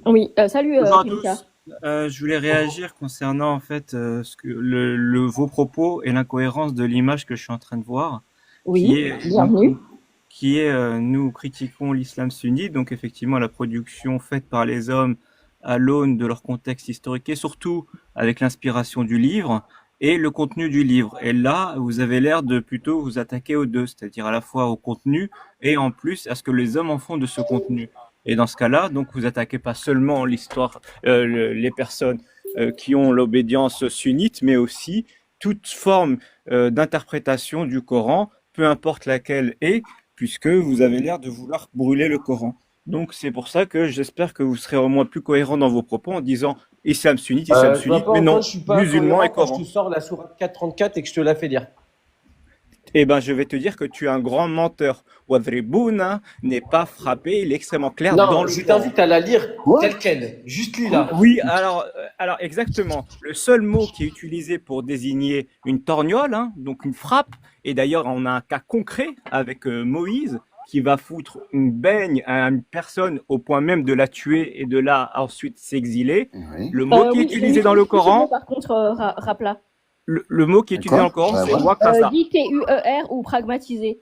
Oui, salut Bonjour à Rimka. tous. Je voulais réagir concernant en fait vos propos et l'incohérence de l'image que je suis en train de voir, Oui, qui est bienvenue. nous critiquons l'islam sunnite, donc effectivement la production faite par les hommes à l'aune de leur contexte historique et surtout avec l'inspiration du livre et le contenu du livre. Et là, vous avez l'air de plutôt vous attaquer aux deux, c'est-à-dire à la fois au contenu et en plus à ce que les hommes en font de ce contenu. Et dans ce cas-là, donc vous attaquez pas seulement l'histoire, les personnes qui ont l'obédience sunnite, mais aussi toute forme d'interprétation du Coran, peu importe laquelle est, puisque vous avez l'air de vouloir brûler le Coran. Donc c'est pour ça que j'espère que vous serez au moins plus cohérent dans vos propos en disant Je islam vois sunnite, pas mais en quoi non, je suis pas musulman et cohérent quand je te Coran. sors la sourate 434 et que je te la fais dire. Eh ben, je vais te dire que tu es un grand menteur. Wadribuna n'est pas frappé, il est extrêmement clair dans Non, le je Coran. t'invite à la lire Quoi? telle quelle. Juste lis-la. Oui, alors exactement. Le seul mot qui est utilisé pour désigner une torgnole, hein, donc une frappe, et d'ailleurs on a un cas concret avec Moïse qui va foutre une baigne à une personne au point même de la tuer et de là ensuite s'exiler. Oui. Le mot qui est Oui, je utilisé dans le n'utilise plus ce mot Coran, par contre, Rapla. le mot qui est utilisé dans le D'accord? Coran, Ben c'est voilà. wakaza. Dis T-U-E-R ou pragmatisé.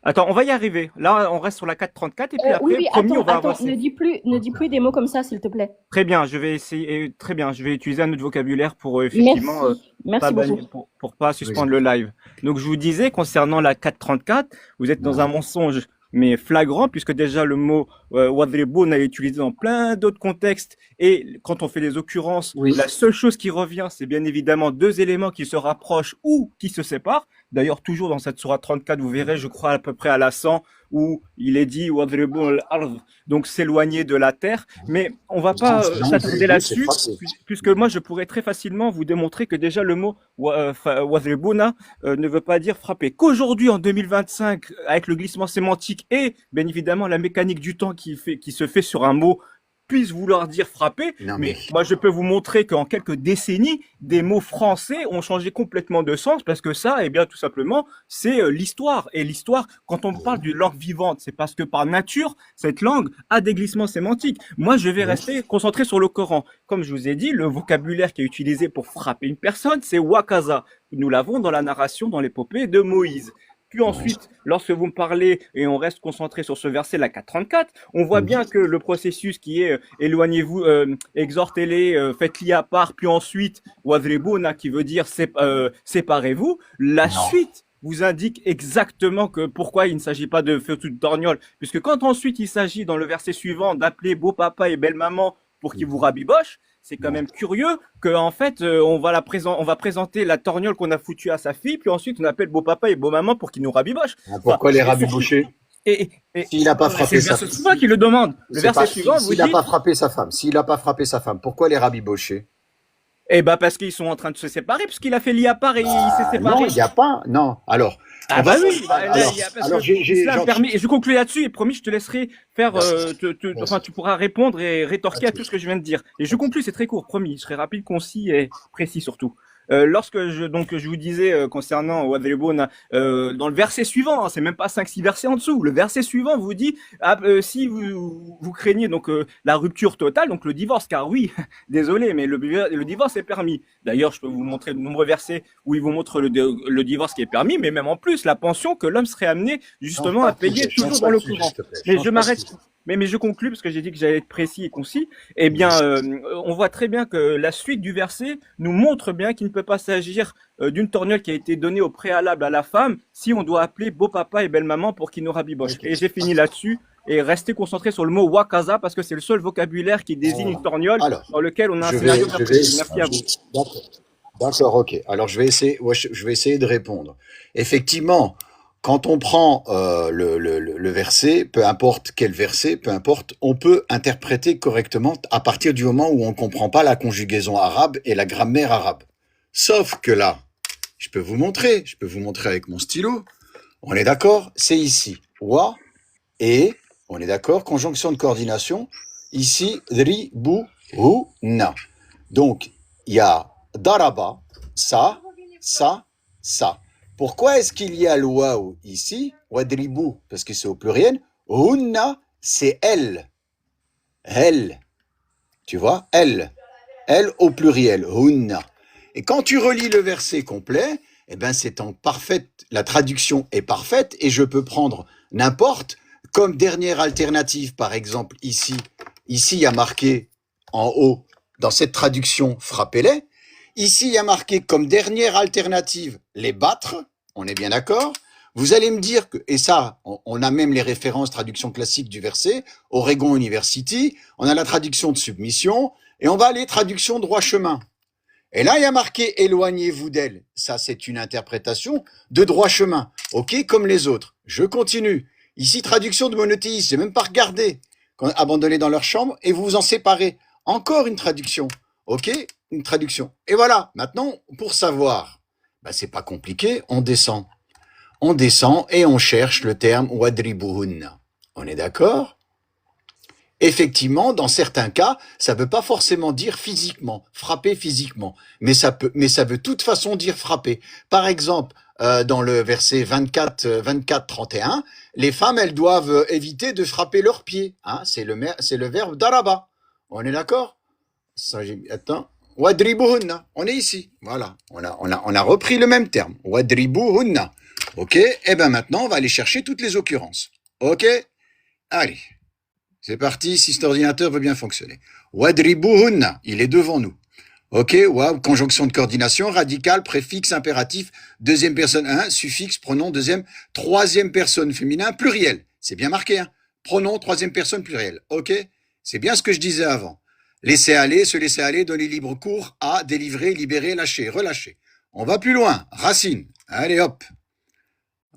Attends, on va y arriver. Là, on reste sur la 434 et puis Oui, après, oui, promis, on attends, va attends, avancer. ne dis plus des mots comme ça, s'il te plaît. Très bien, je vais essayer. Très bien, je vais utiliser un autre vocabulaire pour effectivement Merci, pas merci beaucoup. bannir, pour pas Oui. suspendre le live. Donc je vous disais concernant la 434, vous êtes dans un Ouais. mensonge mais flagrant puisque déjà le mot wadriboun est utilisé dans plein d'autres contextes et quand on fait des occurrences, Oui. la seule chose qui revient, c'est bien évidemment deux éléments qui se rapprochent ou qui se séparent. D'ailleurs, toujours dans cette sourate 34, vous verrez, je crois à peu près à la 100 où il est dit wadriboun al-ard, donc s'éloigner de la terre. Mais on va pas Non, s'attarder Dribbble, c'est là-dessus, frappé. puisque moi je pourrais très facilement vous démontrer que déjà le mot wadribuna ne veut pas dire frapper. Qu'aujourd'hui, en 2025, avec le glissement sémantique et bien évidemment la mécanique du temps qui se fait sur un mot, puisse vouloir dire frapper, Non, mais mais moi je peux vous montrer qu'en quelques décennies, des mots français ont changé complètement de sens parce que ça, eh bien tout simplement, c'est l'histoire. Et l'histoire, quand on parle d'une langue vivante, c'est parce que par nature, cette langue a des glissements sémantiques. Moi, je vais oui. rester concentré sur le Coran. Comme je vous ai dit, le vocabulaire qui est utilisé pour frapper une personne, c'est wakaza. Nous l'avons dans la narration, dans l'épopée de Moïse. Puis ensuite, lorsque vous me parlez et on reste concentré sur ce verset, la 434, on voit bien que le processus qui est éloignez-vous, exhortez-les, faites-les à part, puis ensuite wadribuna qui veut dire séparez-vous. La Non. suite vous indique exactement que pourquoi il ne s'agit pas de faire toute torgnole, puisque quand ensuite il s'agit dans le verset suivant d'appeler beau papa et belle maman pour qu'ils vous rabibochent, c'est quand même curieux que en fait on va présenter la torgnole qu'on a foutue à sa fille, puis ensuite on appelle beau papa et beau maman pour qu'ils nous rabibochent. Enfin, Pourquoi les et surtout, rabibocher? et S'il n'a pas c'est frappé le sa verset femme. suivant qui le demande. Le C'est pas, verset suivant vous s'il n'a dit, pas frappé sa femme. S'il n'a pas frappé sa femme, pourquoi les rabibocher? eh ben parce qu'ils sont en train de se séparer, puisqu'il a fait l'IA part et il s'est Ah non, il séparé. n'y a pas. Non. Alors, Ah on va. bah oui, bah, là, Alors, parce que alors l'islam permet, et je conclue là-dessus, et promis, je te laisserai faire, Vas-y. enfin, tu pourras répondre et rétorquer à tout ce que je viens de dire. Et je conclue, c'est très court, promis, je serai rapide, concis et précis surtout. Donc je vous disais concernant Wadribun, dans le verset suivant, hein, c'est même pas cinq six versets en dessous, le verset suivant vous dit si vous craignez donc la rupture totale, donc le divorce, car oui, désolé, mais le divorce est permis. D'ailleurs, je peux vous montrer de nombreux versets où il vous montre le divorce qui est permis, mais même en plus, la pension que l'homme serait amené Change justement pas à de payer sujet. toujours Change dans pas de le sujet, courant. s'il te plaît. Mais Change je pas de m'arrête, sujet. mais je conclue parce que j'ai dit que j'allais être précis et concis. Eh bien, on voit très bien que la suite du verset nous montre bien qu'il ne peut pas s'agir d'une torgnole qui a été donnée au préalable à la femme si on doit appeler beau papa et belle maman pour qu'ils nous rabibochent. Ok. Et j'ai fini là-dessus et restez concentré sur le mot wakaza parce que c'est le seul vocabulaire qui désigne une torgnole Alors, dans lequel on a un je vais, scénario bien je vais. précis. Merci à vous. D'accord. D'accord, ok. Alors, je vais essayer. Ouais, je vais essayer de répondre. Effectivement, quand on prend le verset, peu importe quel verset, peu importe, on peut interpréter correctement à partir du moment où on ne comprend pas la conjugaison arabe et la grammaire arabe. Sauf que là, je peux vous montrer avec mon stylo. On est d'accord, c'est ici. Wa et, on est d'accord, conjonction de coordination. Ici, dri, bou, hu, na. Donc, il y a daraba, ça, ça, ça. Pourquoi est-ce qu'il y a le waou ici, wadribou, parce que c'est au pluriel, hunna, c'est elle. elle. Tu vois, elle. Elle au pluriel, hunna. Et quand tu relis le verset complet, eh ben c'est en parfaite, la traduction est parfaite et je peux prendre n'importe comme dernière alternative, par exemple ici. Ici, il y a marqué en haut, dans cette traduction, frappez-les. Ici, il y a marqué comme dernière alternative, les battre. On est bien d'accord? Vous allez me dire que, et ça, on a même les références traduction classique du verset, Oregon University, on a la traduction de submission, et on va aller traduction droit chemin. Et là, il y a marqué éloignez-vous d'elle. Ça, c'est une interprétation de droit chemin. OK, comme les autres. Je continue. Ici, traduction de monothéisme. J'ai même pas regardé. Abandonné dans leur chambre et vous vous en séparez. Encore une traduction. OK, une traduction. Et voilà. Maintenant, pour savoir, ben, c'est pas compliqué. On descend. On descend et on cherche le terme wadribuhunna. On est d'accord? Effectivement, dans certains cas, ça veut pas forcément dire physiquement, frapper physiquement, mais ça veut de toute façon dire frapper. Par exemple, dans le verset 24-31, les femmes, elles doivent éviter de frapper leurs pieds. Hein, c'est le verbe daraba. On est d'accord? Attends. Wadribuhunna. On est ici. Voilà. On a repris le même terme. Wadribuhunna. OK? Et ben maintenant, on va aller chercher toutes les occurrences. OK? Allez. C'est parti, si cet ordinateur veut bien fonctionner. Wadribuhunna, il est devant nous. OK, wow, conjonction de coordination, radical, préfixe, impératif, deuxième personne 1, suffixe, pronom, deuxième, troisième personne féminin, pluriel. C'est bien marqué, hein. Pronom, troisième personne, pluriel. OK? C'est bien ce que je disais avant. Laisser aller, se laisser aller, donner libre cours à, délivrer, libérer, lâcher, relâcher. On va plus loin. Racine. Allez, hop.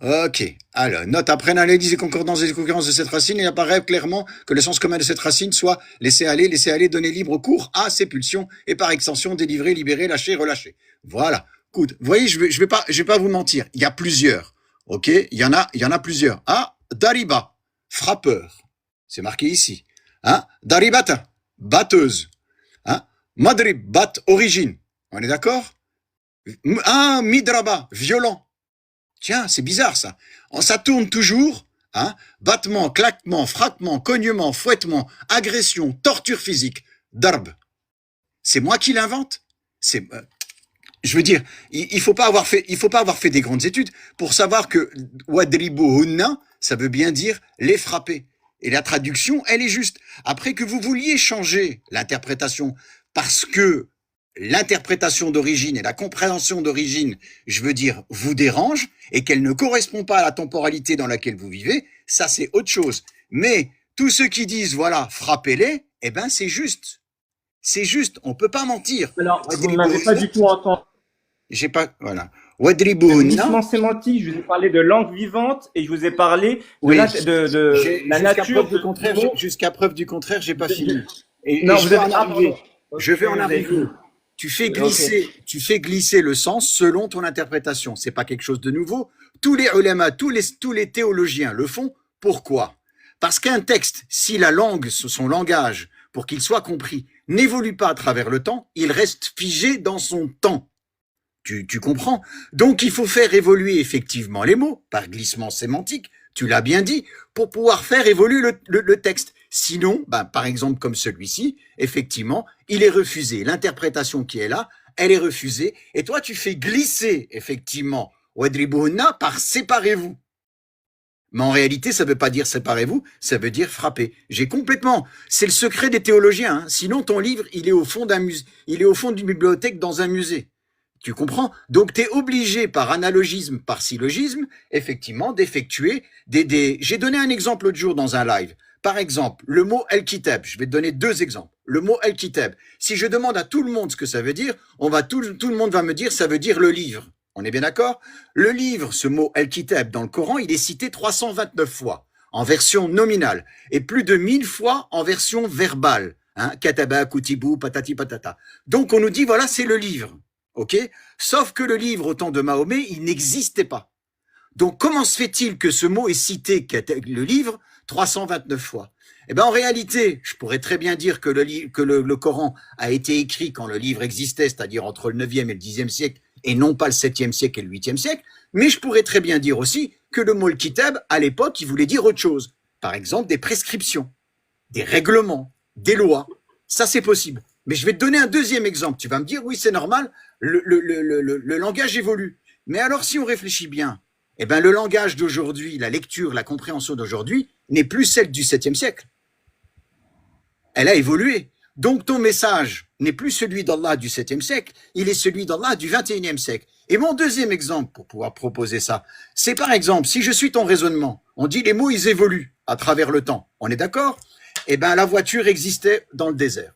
OK. Alors, note après l'analyse et concordance des concurrences de cette racine, il apparaît clairement que le sens commun de cette racine soit laisser aller, donner libre cours à ses pulsions et par extension délivrer, libérer, lâcher, relâcher. Voilà. Écoute, vous voyez, je vais pas vous mentir. Il y a plusieurs. OK? Il y en a plusieurs. Ah, dariba, frappeur. C'est marqué ici. Hein? Daribata, batteuse. Hein? Madrib, bat, origine. On est d'accord? Ah, midraba, violent. Tiens, c'est bizarre ça. Ça tourne toujours, hein, battement, claquement, frappement, cognement, fouettement, agression, torture physique, darb. C'est moi qui l'invente. Je veux dire, il faut pas avoir fait des grandes études pour savoir que wadribuhunna, ça veut bien dire les frapper. Et la traduction, elle est juste. Après que vous vouliez changer l'interprétation parce que l'interprétation d'origine et la compréhension d'origine, je veux dire, vous dérange et qu'elle ne correspond pas à la temporalité dans laquelle vous vivez, ça c'est autre chose. Mais tous ceux qui disent, voilà, frappez-les, eh ben c'est juste. C'est juste, on peut pas mentir. Alors, vous ne m'avez pas du tout entendu. J'ai pas, voilà. Glissement sémantique, je vous ai parlé de langue vivante et je vous ai parlé de la nature. Jusqu'à preuve du contraire, j'ai pas fini. Non, vous avez arrivé. Je vais en arriver. Tu fais glisser le sens selon ton interprétation. C'est pas quelque chose de nouveau. Tous les ulama, tous les théologiens le font. Pourquoi? Parce qu'un texte, si la langue, son langage, pour qu'il soit compris, n'évolue pas à travers le temps, il reste figé dans son temps. Tu comprends? Donc il faut faire évoluer effectivement les mots par glissement sémantique. Tu l'as bien dit, pour pouvoir faire évoluer le texte. Sinon, par exemple comme celui-ci, effectivement, il est refusé. L'interprétation qui est là, elle est refusée. Et toi, tu fais glisser, effectivement, wadribuhunna par séparez-vous. Mais en réalité, ça ne veut pas dire séparez-vous, ça veut dire frappez. C'est le secret des théologiens. Hein. Sinon, ton livre, il est au fond d'un musée, il est au fond d'une bibliothèque dans un musée. Tu comprends? Donc, tu es obligé par analogisme, par syllogisme, effectivement, d'effectuer J'ai donné un exemple l'autre jour dans un live. Par exemple, le mot El-Kitab. Je vais te donner 2 exemples. Le mot El-Kitab. Si je demande à tout le monde ce que ça veut dire, tout le monde va me dire ça veut dire le livre. On est bien d'accord? Le livre, ce mot El-Kitab dans le Coran, il est cité 329 fois en version nominale et plus de 1000 fois en version verbale. Hein? Kataba, Kutibu, patati patata. Donc, on nous dit, voilà, c'est le livre. OK? Sauf que le livre, au temps de Mahomet, il n'existait pas. Donc, comment se fait-il que ce mot est cité, le livre, 329 fois? Eh ben, en réalité, je pourrais très bien dire que le Coran a été écrit quand le livre existait, c'est-à-dire entre le 9e et le 10e siècle, et non pas le 7e siècle et le 8e siècle, mais je pourrais très bien dire aussi que le mot kitab, à l'époque, il voulait dire autre chose. Par exemple, des prescriptions, des règlements, des lois. Ça, c'est possible. Mais je vais te donner un deuxième exemple. Tu vas me dire, oui, c'est normal, le langage évolue. Mais alors, si on réfléchit bien, eh ben, le langage d'aujourd'hui, la lecture, la compréhension d'aujourd'hui n'est plus celle du 7e siècle. Elle a évolué. Donc, ton message n'est plus celui d'Allah du 7e siècle, il est celui d'Allah du 21e siècle. Et mon deuxième exemple, pour pouvoir proposer ça, c'est par exemple, si je suis ton raisonnement, on dit les mots, ils évoluent à travers le temps. On est d'accord? Eh ben, la voiture existait dans le désert.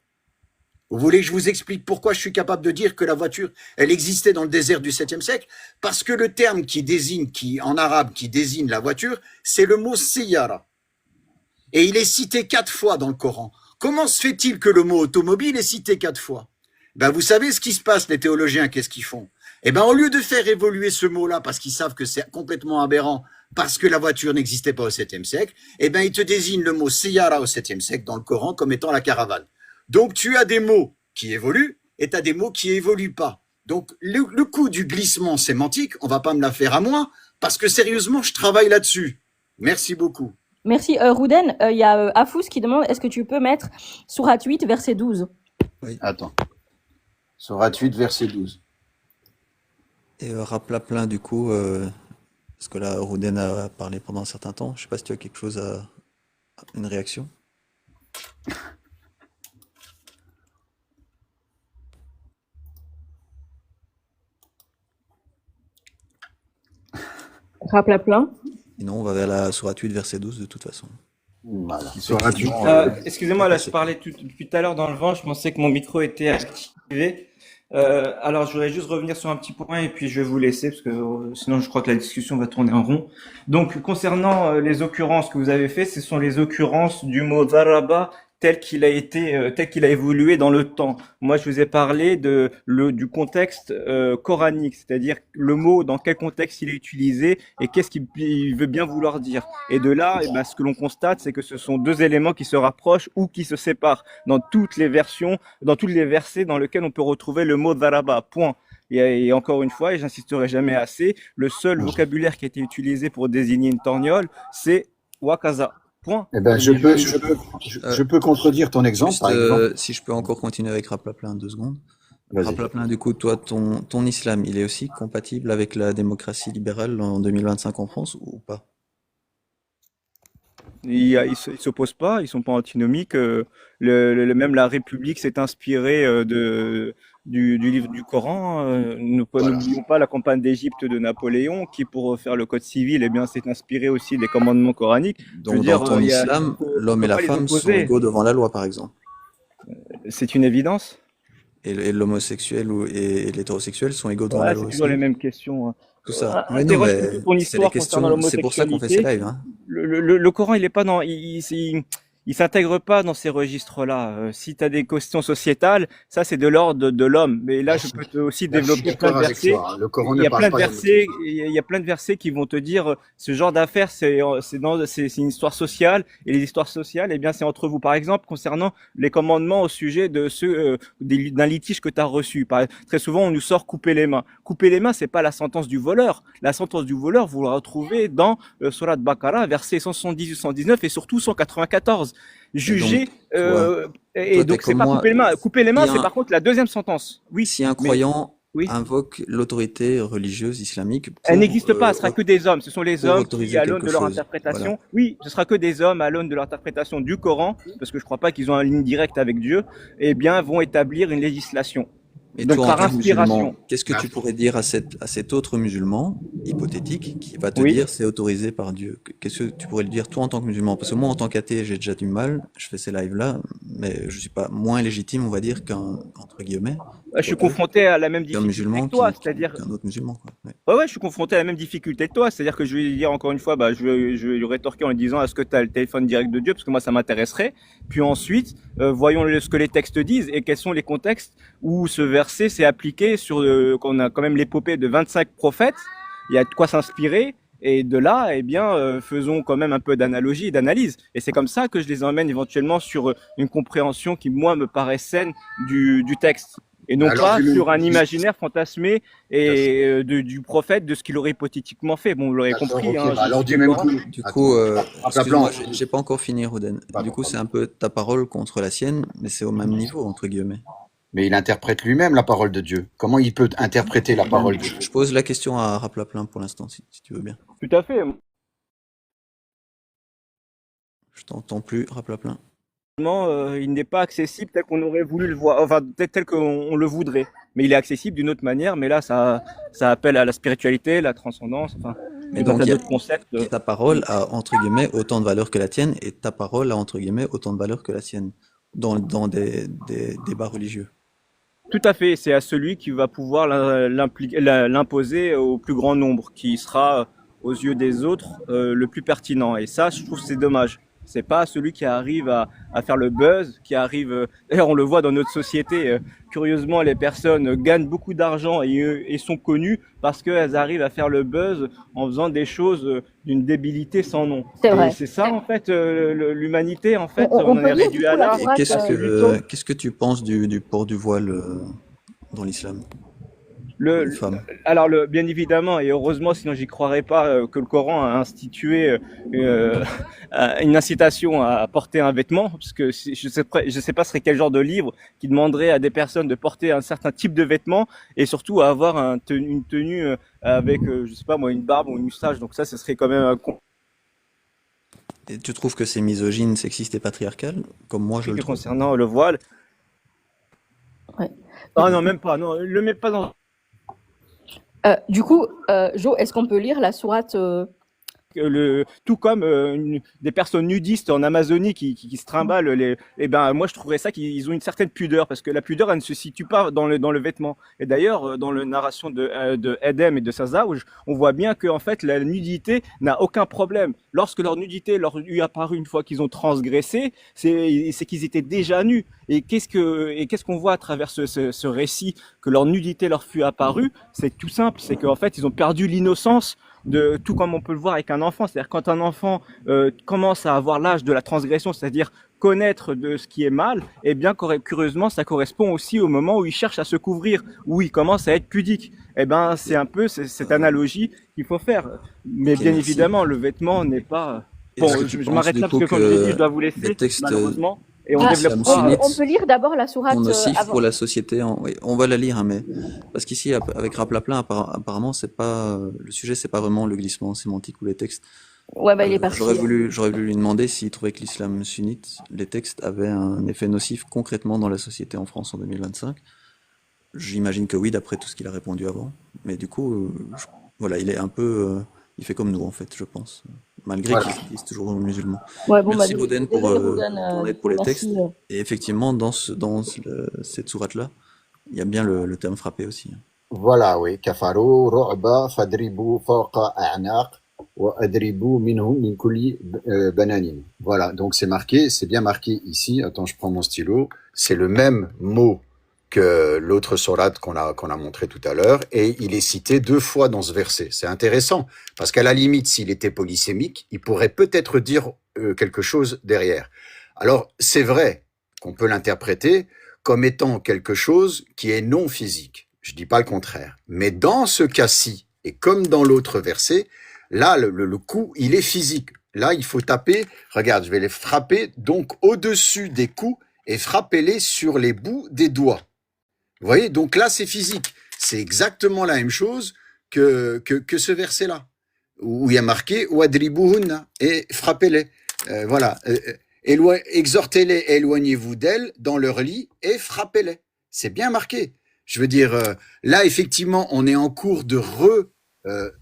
Vous voulez que je vous explique pourquoi je suis capable de dire que la voiture, elle existait dans le désert du 7e siècle? Parce que le terme en arabe, qui désigne la voiture, c'est le mot siyara. Et il est cité 4 fois dans le Coran. Comment se fait-il que le mot automobile est cité 4 fois? Ben, vous savez ce qui se passe, les théologiens, qu'est-ce qu'ils font? Eh ben, au lieu de faire évoluer ce mot-là, parce qu'ils savent que c'est complètement aberrant, parce que la voiture n'existait pas au 7e siècle, eh ben, ils te désignent le mot siyara au 7e siècle dans le Coran comme étant la caravane. Donc, tu as des mots qui évoluent et tu as des mots qui évoluent pas. Donc, le coup du glissement sémantique, on va pas me la faire à moi, parce que sérieusement, je travaille là-dessus. Merci beaucoup. Merci. Rouden, il y a Afous qui demande, est-ce que tu peux mettre Sourate 8, verset 12? Oui. Attends. Sourate 8, verset 12. Et Rapla du coup, parce que là, Rouden a parlé pendant un certain temps. Je sais pas si tu as quelque chose une réaction. Rapla plein. Sinon, on va vers la Sourate 8, verset 12 de toute façon. Voilà. Excusez-moi, là, je parlais depuis tout à l'heure dans le vent. Je pensais que mon micro était activé. Alors, je voudrais juste revenir sur un petit point et puis je vais vous laisser parce que sinon, je crois que la discussion va tourner en rond. Donc, concernant les occurrences que vous avez fait, ce sont les occurrences du mot zaraba tel qu'il a évolué dans le temps. Moi, je vous ai parlé du contexte coranique, c'est-à-dire le mot, dans quel contexte il est utilisé et qu'est-ce qu'il veut bien vouloir dire. Et de là, eh ben, ce que l'on constate, c'est que ce sont deux éléments qui se rapprochent ou qui se séparent dans toutes les versions, dans tous les versets dans lesquels on peut retrouver le mot zaraba. Point. Et encore une fois, et j'insisterai jamais assez, le seul vocabulaire qui a été utilisé pour désigner une torgnole, c'est wakaza. Point. Eh ben, je peux contredire ton exemple, Juste, par exemple. si je peux encore continuer avec Rapla 2 secondes. Vas-y. Rapla, du coup, toi, ton islam, il est aussi compatible avec la démocratie libérale en 2025 en France ou pas? Ils s'opposent pas, ils sont pas antinomiques. Même la République s'est inspirée du livre du Coran. N'oublions pas la campagne d'Égypte de Napoléon, qui pour faire le code civil, eh bien, s'est inspiré aussi des commandements coraniques. Donc, dans ton islam, l'homme et la femme sont égaux devant la loi, par exemple. C'est une évidence. Et l'homosexuel et l'hétérosexuel sont égaux devant la loi. C'est toujours les mêmes questions. Tout ça. Mais non, c'est les questions. C'est pour ça qu'on fait ces lives. Hein. Le Coran, il est pas dans, il s'intègre pas dans ces registres-là. Si tu as des questions sociétales, ça c'est de l'ordre de l'homme. Mais là, je peux aussi développer plein de versets. Il y a plein de versets, il y a plein de versets qui vont te dire ce genre d'affaires, c'est une histoire sociale et les histoires sociales, eh bien, c'est entre vous. Par exemple, concernant les commandements au sujet de d'un litige que tu as reçu. Très souvent, on nous sort couper les mains. Couper les mains, c'est pas la sentence du voleur. La sentence du voleur, vous la retrouvez dans Surat Baqara, versets 178, 119 et surtout 194. Juger et donc c'est pas couper les mains. Couper les mains, c'est par contre la deuxième sentence. Oui. Si un croyant invoque l'autorité religieuse islamique, elle n'existe pas. Ce sera que des hommes. Ce sont les hommes qui, à l'aune de leur interprétation, voilà. Oui, ce sera que des hommes à l'aune de leur interprétation du Coran, parce que je crois pas qu'ils ont une ligne directe avec Dieu. Eh bien, vont établir une législation. Et donc, toi, par inspiration. Qu'est-ce que tu pourrais dire à cet autre musulman hypothétique qui va te dire c'est autorisé par Dieu? Qu'est-ce que tu pourrais lui dire toi en tant que musulman? Parce que moi en tant qu'athée j'ai déjà du mal, je fais ces lives là, mais je suis pas moins légitime on va dire qu'entre guillemets. Je suis confronté à la même difficulté que toi, c'est-à-dire qu'un autre musulman. Quoi. Ouais, je suis confronté à la même difficulté que toi, c'est-à-dire que je vais lui dire encore une fois, je vais lui rétorquer en lui disant est-ce que tu as le téléphone direct de Dieu, parce que moi ça m'intéresserait. Puis ensuite, voyons ce que les textes disent et quels sont les contextes où ce verset s'est appliqué sur qu'on a quand même l'épopée de 25 prophètes. Il y a de quoi s'inspirer. Et de là, eh bien, faisons quand même un peu d'analogie et d'analyse. Et c'est comme ça que je les emmène éventuellement sur une compréhension qui, moi, me paraît saine du texte. et non Alors, pas je sur un le- imaginaire fantasmé et du prophète, de ce qu'il aurait hypothétiquement fait. Bon, vous l'aurez D'accord, compris, ok. hein, Bah, alors je du suis même Coran. coup, Du attends, coup, Rapaplan, excuse-moi, j'ai pas encore fini, Roden. pardon, Du coup, c'est pardon. un peu ta parole contre la sienne, mais c'est au même niveau, entre guillemets. Mais il interprète lui-même la parole de Dieu. Comment il peut interpréter la parole de Dieu? Je pose la question à Raplaplan pour l'instant, si tu veux bien. Tout à fait. Je t'entends plus, Raplaplan. Il n'est pas accessible tel qu'on aurait voulu le voir, enfin tel qu'on le voudrait. Mais il est accessible d'une autre manière. Mais là, ça appelle à la spiritualité, la transcendance, enfin Mais tout un donc, tas d'autres concepts. ta parole a, entre guillemets, autant de valeur que la tienne, et ta parole a, entre guillemets, autant de valeur que la sienne, dans des débats religieux. Tout à fait. C'est à celui qui va pouvoir l'imposer au plus grand nombre, qui sera aux yeux des autres le plus pertinent. Et ça, je trouve que c'est dommage. C'est pas celui qui arrive à faire le buzz, qui arrive. D'ailleurs, on le voit dans notre société. Curieusement, les personnes gagnent beaucoup d'argent et sont connues parce qu'elles arrivent à faire le buzz en faisant des choses d'une débilité sans nom. C'est Et vrai. c'est ça, en fait, l'humanité. En fait, On on en peut est lire réduit du à coup la là. Et sourate. qu'est-ce que tu penses du port du voile dans l'islam, pour les femmes? Alors, bien évidemment, et heureusement, sinon j'y croirais pas, que le Coran a institué euh, une incitation à porter un vêtement, parce que je sais pas ce serait quel genre de livre qui demanderait à des personnes de porter un certain type de vêtement et surtout à avoir une tenue avec, je sais pas moi, une barbe ou une moustache. Donc ça, ce serait quand même Et tu trouves que c'est misogyne, sexiste et patriarcal, comme moi je le compliqué trouve? concernant le voile. Ouais. Ah non, même pas. Non, le mets pas dans Du coup, Jo, est-ce qu'on peut lire la sourate tout comme des personnes nudistes en Amazonie qui se trimballent eh ben moi je trouverais ça qu'ils ont une certaine pudeur parce que la pudeur elle ne se situe pas dans le vêtement. Et d'ailleurs dans la narration de Edem et de Sazauj, on voit bien que en fait la nudité n'a aucun problème. Lorsque leur nudité leur est apparue une fois qu'ils ont transgressé, c'est qu'ils étaient déjà nus. Et qu'est-ce qu'on voit à travers ce récit que leur nudité leur fut apparue? C'est tout simple, c'est qu'en fait ils ont perdu l'innocence de tout comme on peut le voir avec un enfant, c'est-à-dire quand un enfant commence à avoir l'âge de la transgression, c'est-à-dire connaître de ce qui est mal, eh bien curieusement ça correspond aussi au moment où il cherche à se couvrir, où il commence à être pudique. Eh ben c'est un peu cette analogie qu'il faut faire. Mais Ok, bien merci. évidemment le vêtement n'est pas. Bon, Est-ce que tu je penses m'arrête du là parce coup que comme je l'ai dit, que je dois vous les laisser textes malheureusement et on Ah, l'islam développera. sunnite on peut lire d'abord la sourate sont nocifs avant. pour la société? Oui, on va la lire, hein, mais parce qu'ici avec Raplaplan, apparemment c'est pas le sujet, c'est pas vraiment le glissement sémantique ou les textes. Ouais, bah il est parti. J'aurais voulu lui demander s'il trouvait que l'islam sunnite, les textes avaient un effet nocif concrètement dans la société en France en 2025. J'imagine que oui, d'après tout ce qu'il a répondu avant. Mais du coup, voilà, il est un peu, il fait comme nous en fait, je pense, malgré Voilà. qu'il se dise toujours musulman. Ouais, bon, Merci bah, Roden désolé, Roden, pour l'aide pour les merci, textes. Et effectivement, cette sourate-là, il y a bien le terme frappé aussi. Voilà, oui. Kafaru, ru'ba, fadribu, fawqa a'naq, wa adribu minhum min kulli bananin. Voilà, donc c'est marqué, c'est bien marqué ici. Attends, je prends mon stylo. C'est le même mot que l'autre sourate qu'on a montré tout à l'heure, et il est cité 2 fois dans ce verset. C'est intéressant, parce qu'à la limite, s'il était polysémique, il pourrait peut-être dire quelque chose derrière. Alors, c'est vrai qu'on peut l'interpréter comme étant quelque chose qui est non physique. Je dis pas le contraire. Mais dans ce cas-ci, et comme dans l'autre verset, là, le coup, il est physique. Là, il faut taper, regarde, je vais les frapper, donc au-dessus des coups, et frappez-les sur les bouts des doigts. Vous voyez, donc là, c'est physique. C'est exactement la même chose que ce verset-là, où il y a marqué « Wadribuhunna » et « frappez-les ». Voilà. Exhortez-les, éloignez-vous d'elles dans leur lit et frappez-les. C'est bien marqué. Je veux dire, là, effectivement, on est en cours de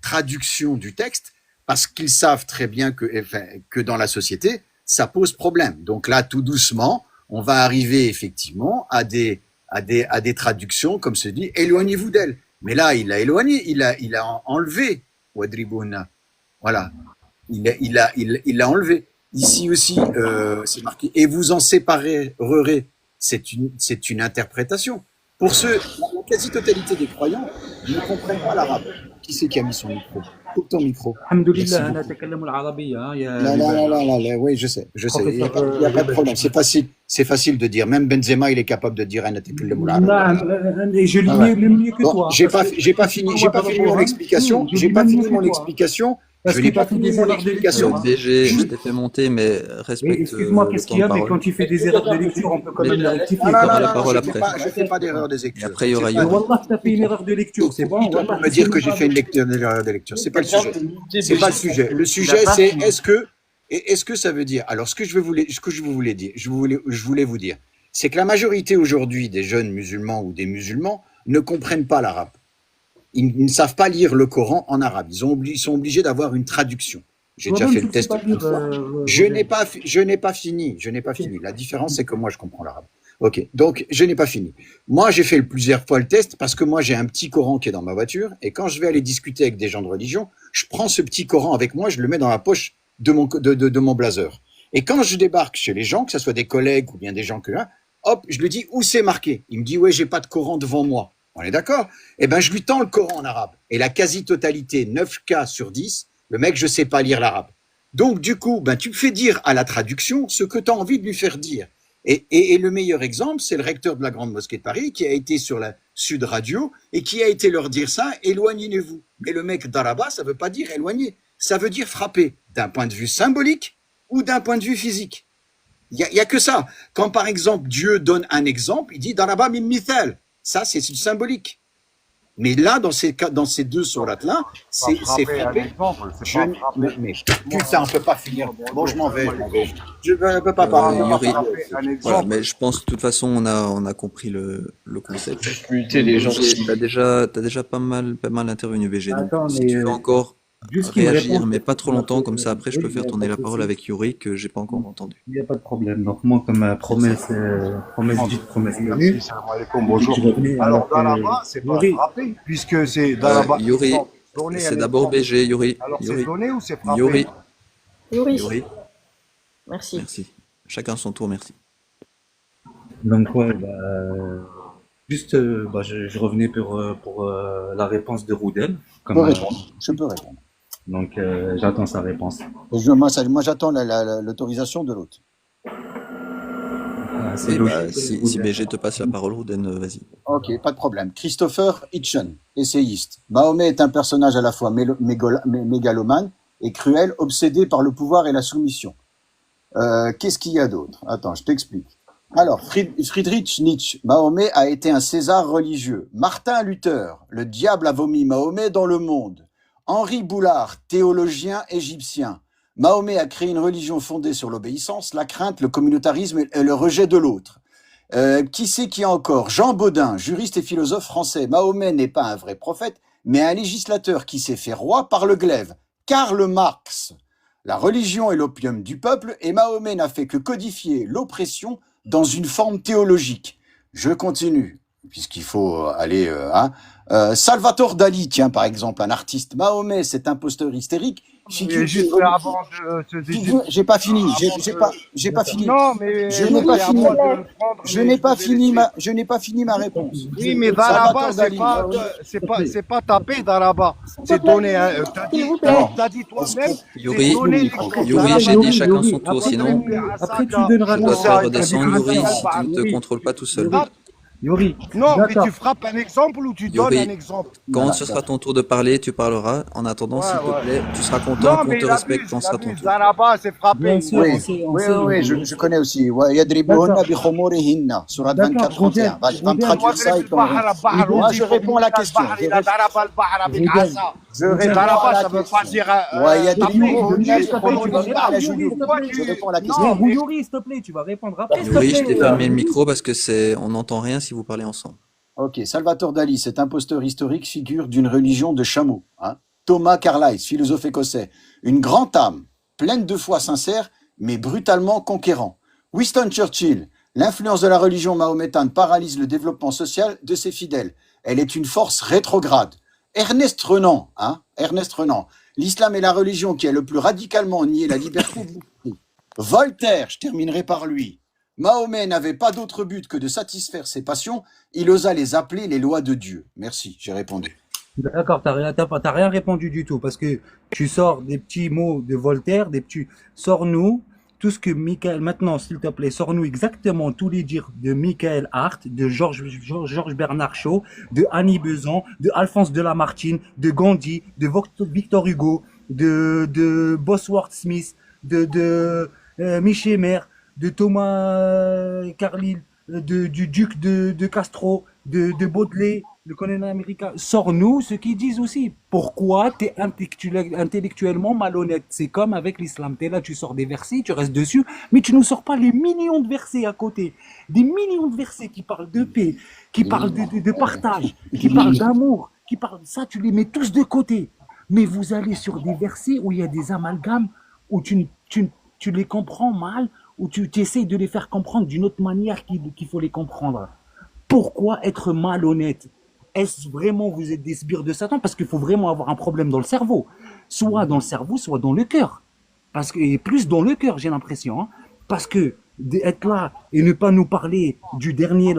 traduction du texte parce qu'ils savent très bien que dans la société, ça pose problème. Donc là, tout doucement, on va arriver effectivement à des traductions, comme se dit, éloignez-vous d'elle. Mais là, il l'a éloigné, il a enlevé Wadribuna. Voilà. Il l'a enlevé. Ici aussi, c'est marqué, et vous en séparerez. C'est une interprétation. Pour la quasi-totalité des croyants ne comprennent pas l'arabe. Qui c'est qui a mis son micro? Coupe ton micro. الحمد Merci لله أنا beaucoup. أتكلم العربية يا Là, لبنان oui, je sais. Il n'y a pas de بروفيسور problème. C'est facile. C'est facile de dire. Même Benzema, il est capable de dire un Et je lis Ah ouais. même mieux que Bon, toi. j'ai pas fini mon explication. J'ai pas fini mon explication. Parce Je que n'ai tu as pas fait fini des mon erreurs de explication. lecture. BG, je t'ai fait monter, mais Oui, respecte excuse-moi, le qu'est-ce temps qu'il y de a, mais parole. quand tu fais des erreurs de lecture, on peut quand même les rectifier. Non, non, Tu non, auras la non, parole je après. fais pas d'erreur des Et lectures. après, il y aura Mais Yuri. Wallah, tu as fait une erreur de lecture, c'est bon. Qui doit Wallah, me dire que j'ai fait une erreur de lecture? C'est pas le sujet. C'est pas le sujet. Le sujet, c'est est-ce que ça veut dire. Alors, ce que je voulais dire, je voulais vous dire, c'est que la majorité aujourd'hui des jeunes musulmans ou des musulmans ne comprennent pas l'arabe. Ils ne savent pas lire le Coran en arabe. Ils sont obligés d'avoir une traduction. J'ai déjà fait le test une fois. Je n'ai pas fini. La différence, c'est que moi, je comprends l'arabe. Ok, donc je n'ai pas fini. Moi, j'ai fait plusieurs fois le test parce que moi, j'ai un petit Coran qui est dans ma voiture et quand je vais aller discuter avec des gens de religion, je prends ce petit Coran avec moi, je le mets dans la poche de mon blazer. Et quand je débarque chez les gens, que ce soit des collègues ou bien des gens que là, hop, je lui dis où c'est marqué. Il me dit ouais, j'ai pas de Coran devant moi. On est d'accord? Eh ben, je lui tends le Coran en arabe. Et la quasi-totalité, 9 cas sur 10, le mec, je sais pas lire l'arabe. Donc, du coup, ben, tu me fais dire à la traduction ce que tu as envie de lui faire dire. Et le meilleur exemple, c'est le recteur de la Grande Mosquée de Paris qui a été sur la Sud Radio et qui a été leur dire ça, éloignez-vous. Mais le mec daraba, ça veut pas dire éloigner. Ça veut dire frapper d'un point de vue symbolique ou d'un point de vue physique. Il y a que ça. Quand, par exemple, Dieu donne un exemple, il dit daraba min mithal. Ça, c'est symbolique. Mais là, dans ces deux sourates-là, c'est frappé. Mais putain, on peut pas finir. Bon, je m'en vais. Je peux pas parler. Yuri, voilà, mais je pense de toute façon on a compris le concept. T'as déjà pas mal intervenu BG. Donc, Attends, si mais, tu veux encore juste qu'il me réagir, réponde. mais pas trop longtemps, comme ça après je peux Oui, faire il y a tourner pas la de parole souci. avec Yuri que j'ai pas encore entendu. Il n'y a pas de problème. Donc moi, comme promesse dite, promesse tenue, Merci, salam alaikum, bonjour. je revenais Alors, avec Daraba, c'est pas Yuri. frappé, puisque c'est Daraba. Yuri, Donner c'est un d'abord exemple. BG, Yuri. Alors, c'est Yuri, donné ou c'est frappé? Yuri, Yuri, merci. merci. Chacun son tour, merci. Donc ouais, juste, je revenais pour la réponse de Roudel. Je peux répondre. Donc j'attends sa réponse. Moi, j'attends l'autorisation de l'autre. C'est Et logique. si BG te passe la parole, Rouden, vas-y. Ok, pas de problème. Christopher Hitchens, essayiste. Mahomet est un personnage à la fois mégalomane et cruel, obsédé par le pouvoir et la soumission. Qu'est-ce qu'il y a d'autre? Attends, je t'explique. Alors, Friedrich Nietzsche, Mahomet a été un César religieux. Martin Luther, le diable a vomi Mahomet dans le monde. Henri Boulard, théologien égyptien. Mahomet a créé une religion fondée sur l'obéissance, la crainte, le communautarisme et le rejet de l'autre. Qui encore? Jean Bodin, juriste et philosophe français. Mahomet n'est pas un vrai prophète, mais un législateur qui s'est fait roi par le glaive. Karl Marx. La religion est l'opium du peuple et Mahomet n'a fait que codifier l'oppression dans une forme théologique. Je continue, puisqu'il faut aller... Salvatore Dali, tiens, par exemple, un artiste. Mahomet, cet imposteur hystérique. Juste avant de... J'ai pas fini. J'ai pas fini. Non, mais... Je n'ai pas fini. Je n'ai pas fini ma réponse. Oui, mais Daraba, c'est pas taper Daraba. C'est donner un... T'as dit toi-même... Yuri, j'ai dit chacun son tour, sinon Après, tu donneras je dois ton faire avis. redescendre Yuri si tu ne te contrôles pas tout seul. Yuri, Non, mais d'accord. tu frappes un exemple ou tu donnes Yuri, un exemple? quand ce sera ton tour de parler, tu parleras. En attendant, s'il te plaît, tu seras content Non, qu'on mais te il respecte abuse, quand ce sera ton tour. Daraba, c'est frappé. Bien sûr, Oui, je connais aussi. Yadribuhunna bi khumurihinna, surat 24, 31. Va, je vais me traduire ça et moi, je réponds à la question. Je réponds à la question. Je réponds à la question. Yuri, s'il te plaît, tu vas répondre après. s'il te Yuri, je plaît. t'ai fermé le micro parce que on n'entend rien si vous parlez ensemble. Ok, Salvatore Dali, cet imposteur historique, figure d'une religion de chameaux. Thomas Carlyle, philosophe écossais, une grande âme, pleine de foi sincère, mais brutalement conquérant. Winston Churchill, l'influence de la religion mahométane paralyse le développement social de ses fidèles. Elle est une force rétrograde. Ernest Renan, l'islam est la religion qui a le plus radicalement nié la liberté de l'esprit. Voltaire, je terminerai par lui. Mahomet n'avait pas d'autre but que de satisfaire ses passions, il osa les appeler les lois de Dieu. Merci, j'ai répondu. D'accord, t'as rien répondu du tout parce que tu sors des petits mots de Voltaire, sors-nous tout ce que Michael, maintenant, s'il te plaît, sors-nous exactement tous les dires de Michael Hart, de Georges Bernard Shaw, de Annie Besant, de Alphonse de Lamartine, de Gandhi, de Victor Hugo, de Bosworth Smith, de Michel Maire, de Thomas Carlyle, du duc de Castro, de Baudelaire, le colonel américain. Sors-nous ce qu'ils disent aussi. Pourquoi tu es intellectuellement malhonnête? C'est comme avec l'islam. Tu es là, tu sors des versets, tu restes dessus, mais tu ne nous sors pas les millions de versets à côté. Des millions de versets qui parlent de paix, qui parlent de partage, qui parlent d'amour, qui parlent de ça, tu les mets tous de côté. Mais vous allez sur des versets où il y a des amalgames, où tu les comprends mal, où tu essayes de les faire comprendre d'une autre manière qu'il faut les comprendre. Pourquoi être malhonnête? Est-ce vraiment vous êtes des sbires de Satan? Parce qu'il faut vraiment avoir un problème dans le cerveau. Soit dans le cerveau, soit dans le cœur. Parce que, et plus dans le cœur, j'ai l'impression. Hein. Parce que être là et ne pas nous parler du dernier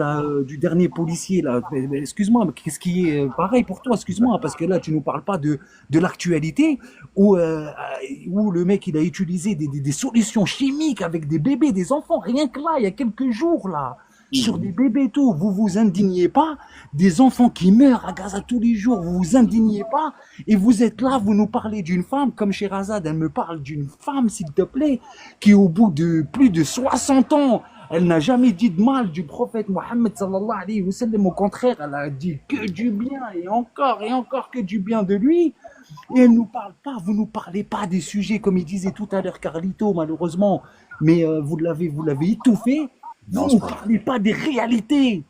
policier là, excuse-moi, mais qu'est-ce qui est pareil pour toi? Excuse-moi, parce que là tu nous parles pas de l'actualité où le mec il a utilisé des solutions chimiques avec des bébés, des enfants, rien que là il y a quelques jours là. Sur des bébés et tout, vous vous indignez pas des enfants qui meurent à Gaza tous les jours, vous vous indignez pas et vous êtes là, vous nous parlez d'une femme comme Sherazade, elle me parle d'une femme s'il te plaît, qui au bout de plus de 60 ans, elle n'a jamais dit de mal du prophète Mohammed sallallahu alayhi wa sallam, au contraire, elle a dit que du bien et encore que du bien de lui. Et elle nous parle pas, vous nous parlez pas des sujets comme il disait tout à l'heure Carlito malheureusement, mais vous l'avez étouffé. Vous ne parlez pas des réalités,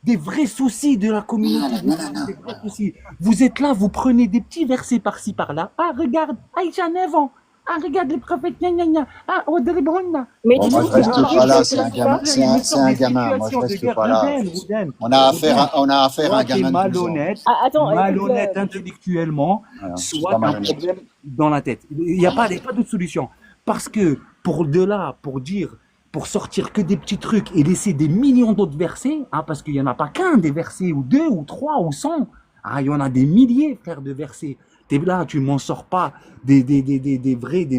des vrais soucis de la communauté. Des vrais soucis. Vous êtes là, vous prenez des petits versets par-ci par-là. Ah, regarde, Aïcha 9 ans. Ah, regarde les prophètes, gna gna gna. Ah, Audrey Brunna. Mais Bon, moi, je reste pas là, c'est un gamin. C'est un gamin. Moi, je reste pas là. On a affaire à un gamin de 12 ans. Malhonnête intellectuellement, Voilà, c'est soit pas un malhonnête. problème dans la tête. Il n'y a pas d'autre solution. Parce que pour sortir que des petits trucs et laisser des millions d'autres versets, hein, parce qu'il n'y en a pas qu'un des versets, ou 2, ou 3, ou 100. Ah, il y en a des milliers, frère, de versets. T'es là, tu m'en sors pas des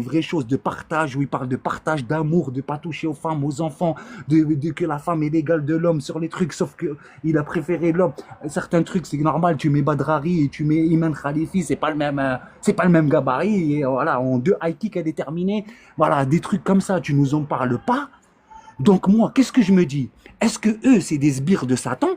vraies choses de partage, où il parle de partage d'amour, de pas toucher aux femmes, aux enfants, que la femme est l'égale de l'homme sur les trucs, sauf que il a préféré l'homme. Certains trucs, c'est normal, tu mets Badrari et tu mets Iman Khalifi, c'est pas le même gabarit, et voilà, en 2 high kick à déterminer. Voilà, des trucs comme ça, tu nous en parles pas. Donc moi, qu'est-ce que je me dis? Est-ce que eux, c'est des sbires de Satan?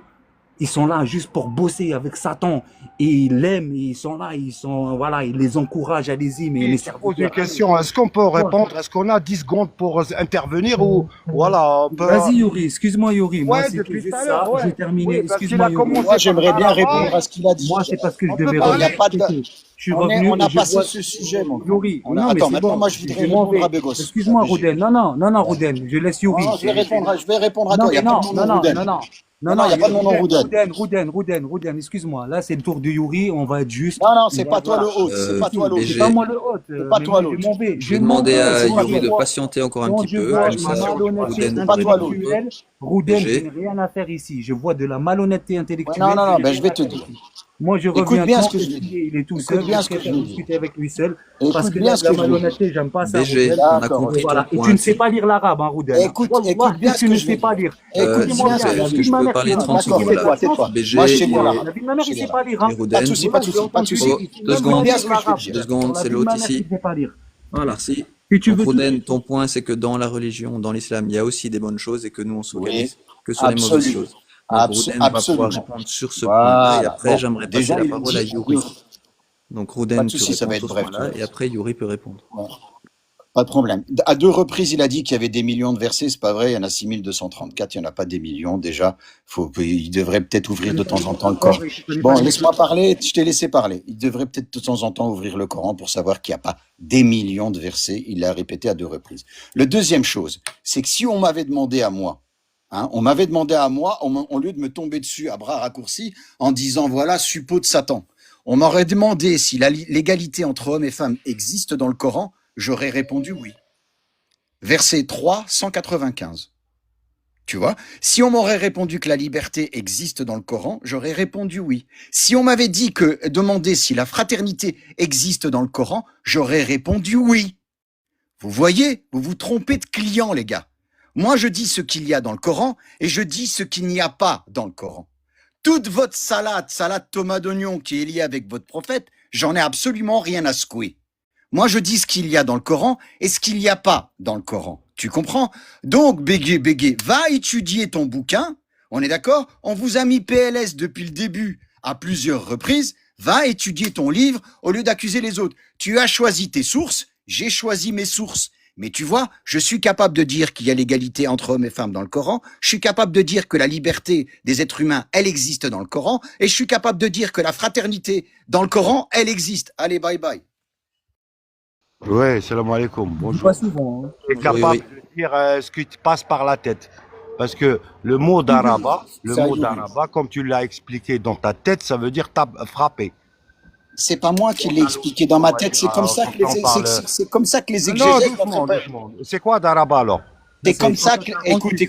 Ils sont là juste pour bosser avec Satan et ils l'aiment, ils sont là, ils les encouragent, allez-y, mais les Je pose une question, est-ce qu'on peut répondre? Est-ce qu'on a 10 secondes pour intervenir ou voilà, on peut... Vas-y Yuri, excuse-moi Yuri, moi c'est depuis juste tout à ça, l'heure, ouais. j'ai terminé, Oui, parce excuse-moi qu'il a Yuri. commencé Moi, j'aimerais bien par là-bas. répondre à ce qu'il a dit. Moi c'est parce que je On peut devais parler. revenir. Je suis revenu On a et je passé vois... ce sujet, mon gars. Yuri, non, mais Attends, c'est maintenant, bon, moi, je voudrais je m'en répondre vais. à Begos. Excuse-moi Rouden, non Rouden, je laisse Yuri. Non, je vais répondre à Non, toi. Il n'y mais a pas non, de mon nom, Rouden. non, il n'y a pas de mon nom, Rouden. Rouden, excuse-moi. Là, c'est le tour de Yuri, on va être juste. Non, c'est pas toi le hôte. C'est pas toi l'hôte. C'est pas moi le hôte. C'est pas toi l'hôte. Je vais demander à Yuri de patienter encore un petit peu, comme ça, Rouden pas toi l'autre. Rouden, BG. je n'ai rien à faire ici. Je vois de la malhonnêteté intellectuelle. Non, ben je vais te dire. Moi, je Écoute reviens bien quand ce que je dis. il est tout Écoute seul. bien Je ce que je préfère dis. discuter avec lui seul. Écoute Parce que bien la ce que je dis. malhonnêteté, j'aime pas ça. BG, Rouden. on a D'accord, compris Voilà. ton Et point. tu ne sais pas lire l'arabe, hein, Rouden. Écoute bien ce tu que ne je sais vais pas dire. lire. Écoute Écoute-moi bien ce bien, que je Est-ce vais que je dire. peux parler 30 D'accord, secondes là? tais-toi. BG Moi, je sais et pas La l'arabe. vie de ma mère, il sait pas lire. Hein. Rouden. Pas de souci, pas de souci, pas de souci. Oh, 2 secondes. bien ce que je vais dire. 2 secondes, c'est l'autre ici. Sait pas lire. Voilà. Merci. Si tu Donc, veux tout- Rouden, ton point, c'est que dans la religion, dans l'islam, il y a aussi des bonnes choses et que nous, on se focalise que sur les mauvaises absolument. choses. Donc, Rouden va pouvoir Absolument. répondre sur ce point-là et Voilà. après, Bon, j'aimerais déjà, passer la il parole à dit- Yuri. Donc, Pas Rouden, de tu souci, ça réponds va sur être ce bref. point-là et après, Yuri peut répondre. Pas de problème. À 2 reprises, il a dit qu'il y avait des millions de versets. C'est pas vrai. Il y en a 6234. Il n'y en a pas des millions. Déjà, il devrait peut-être ouvrir de temps en temps le Coran. Bon, laisse-moi parler. Je t'ai laissé parler. Il devrait peut-être de temps en temps ouvrir le Coran pour savoir qu'il n'y a pas des millions de versets. Il l'a répété à 2 reprises. Le deuxième chose, c'est que si on m'avait demandé à moi, au lieu de me tomber dessus à bras raccourcis en disant voilà, suppôt de Satan, on m'aurait demandé si l'égalité entre hommes et femmes existe dans le Coran, j'aurais répondu oui. Verset 3, 195. Tu vois? Si on m'aurait répondu que la liberté existe dans le Coran, j'aurais répondu oui. Si on m'avait demandé si la fraternité existe dans le Coran, j'aurais répondu oui. Vous voyez, vous vous trompez de client, les gars. Moi, je dis ce qu'il y a dans le Coran et je dis ce qu'il n'y a pas dans le Coran. Toute votre salade tomate d'oignon qui est liée avec votre prophète, j'en ai absolument rien à secouer. Moi, je dis ce qu'il y a dans le Coran et ce qu'il n'y a pas dans le Coran. Tu comprends? Donc, Bégué, va étudier ton bouquin. On est d'accord? On vous a mis PLS depuis le début à plusieurs reprises. Va étudier ton livre au lieu d'accuser les autres. Tu as choisi tes sources, j'ai choisi mes sources. Mais tu vois, je suis capable de dire qu'il y a l'égalité entre hommes et femmes dans le Coran. Je suis capable de dire que la liberté des êtres humains, elle existe dans le Coran. Et je suis capable de dire que la fraternité dans le Coran, elle existe. Allez, bye bye. Ouais, salam alaikum. Bonjour. Pas souvent. Hein. Tu es capable de dire ce qui te passe par la tête. Parce que le mot d'Araba, comme tu l'as expliqué dans ta tête, ça veut dire frapper. C'est pas moi qui l'ai expliqué dans ma tête, c'est comme ça que les exégètes. Non, doucement. C'est quoi d'Araba alors? C'est comme ça que. Écoute. Tu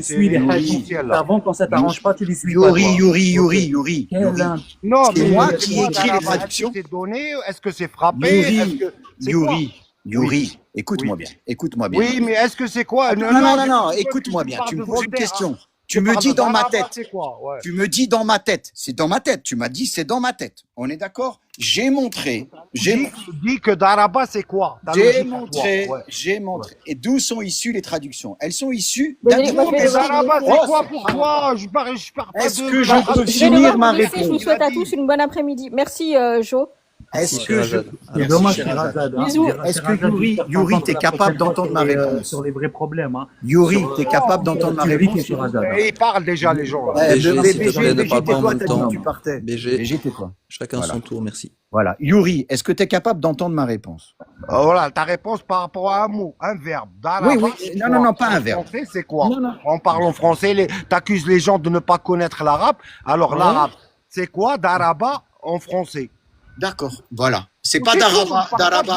suis les hadiths. Avant, quand ça t'arrange pas, tu les suis pas. Yuri. Non, c'est moi qui ai écrit les traductions. C'est donné, est-ce que c'est frappé? Yuri, écoute-moi bien. Oui, mais est-ce que c'est quoi? Non, écoute-moi bien. Tu me poses une question. Tu me dis dans ma tête. Tu me dis dans ma tête. C'est dans ma tête. Tu m'as dit c'est dans ma tête. On est d'accord? J'ai montré. Tu dis que d'Araba c'est quoi? J'ai montré. Et d'où sont issues les traductions? Elles sont issues d'Araba c'est quoi pour toi? Je parle pas de. Est-ce que je peux finir ma réponse? Je vous souhaite à tous une bonne après-midi. Merci, Jo. Est-ce que c'est dommage, Bisous. Est-ce que Yuri, t'es capable d'entendre ma réponse sur les vrais problèmes? Yuri, t'es capable d'entendre ma réponse? Ils parlent déjà les gens. BG, s'il te plaît, ne parle pas en même temps. BG, tais-toi. Chacun son tour, merci. Voilà. Yuri, est-ce que tu es capable d'entendre ma réponse? Voilà, ta réponse par rapport à un mot, un verbe. Oui. Non, pas un verbe. En français, c'est quoi? En parlant français, t'accuses les gens de ne pas connaître l'arabe. Alors, l'arabe, c'est quoi d'Araba en français? D'accord, voilà. C'est pas d'Araba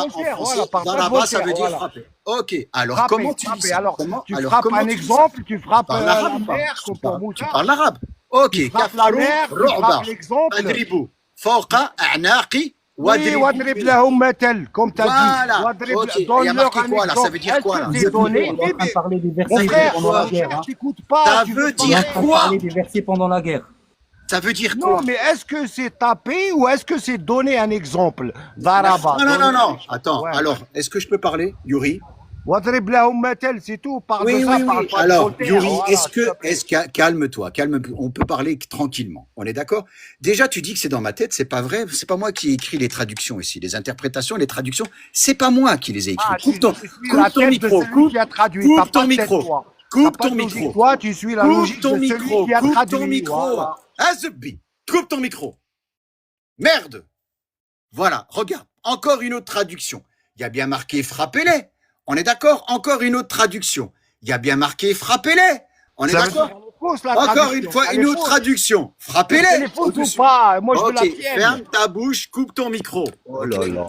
en français. D'Araba, ça veut dire frapper. Ok, alors comment tu dis ça? Alors, tu frappes un exemple, tu frappes la mer, tu parles l'arabe. Ok, tu frappes la mer, tu frappes l'exemple. Adribou, fawqa a'naqi, wadrib lahum matal, comme tu as dit. Ok, il y a marqué quoi là? Ça veut dire quoi là? On est en train de parler des versets pendant la guerre. T'écoutes pas. Ça veut dire quoi? Parler des versets pendant la guerre. Ça veut dire quoi? Non, mais est-ce que c'est taper ou est-ce que c'est donner un exemple d'Araba? Non. Attends, alors, est-ce que je peux parler, Yuri? Wadrib lahum matal, c'est tout. Parle de ça, parle pas de Alors, Voltaire. Yuri, calme-toi, on peut parler tranquillement. On est d'accord? Déjà, tu dis que c'est dans ma tête, c'est pas vrai. C'est pas moi qui ai écrit les traductions ici, les interprétations, les traductions. C'est pas moi qui les ai écrites. Coupe ton micro. Coupe ton micro. Toi, tu suis la logique de celui qui a traduit. Coupe ton micro. Azbi, coupe ton micro. Merde. Voilà, regarde, encore une autre traduction. Il y a bien marqué frappez-les. On est d'accord? Encore une autre traduction. Il y a bien marqué frappez-les. On est d'accord? Encore une fois, une autre traduction. Frappez-les. Moi, je veux la Ok, tienne. ferme ta bouche, coupe ton micro.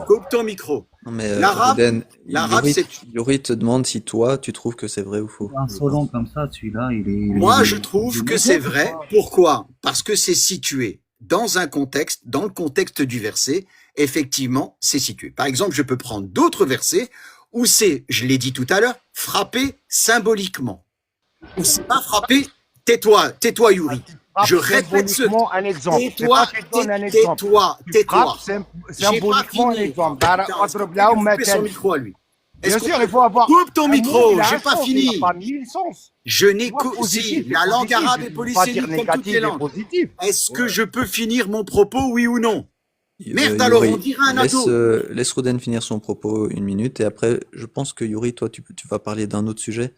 Coupe ton micro. Non, mais L'arabe, c'est... Yuri te demande si toi, tu trouves que c'est vrai ou faux. Insolent comme ça, celui-là, il est... Moi, je trouve que c'est vrai. Pourquoi? Parce que c'est situé dans un contexte, dans le contexte du verset. Effectivement, c'est situé. Par exemple, je peux prendre d'autres versets où c'est, je l'ai dit tout à l'heure, frapper symboliquement. Ou c'est pas frapper, tais-toi, Yuri. Je répète un exemple. Tais-toi. Symboliquement un exemple. Coupe son micro à lui. Bien sûr, il faut avoir. Coupe ton micro, j'ai pas Il fini. n'a pas mis le sens. Je n'ai si la langue arabe est polysémique comme toutes les langues. Positif. Est-ce que je peux finir mon propos, oui ou non? Merde, alors on dirait un ado. Laisse Roden finir son propos 1 minute et après, je pense que Yuri, toi, tu vas parler d'un autre sujet.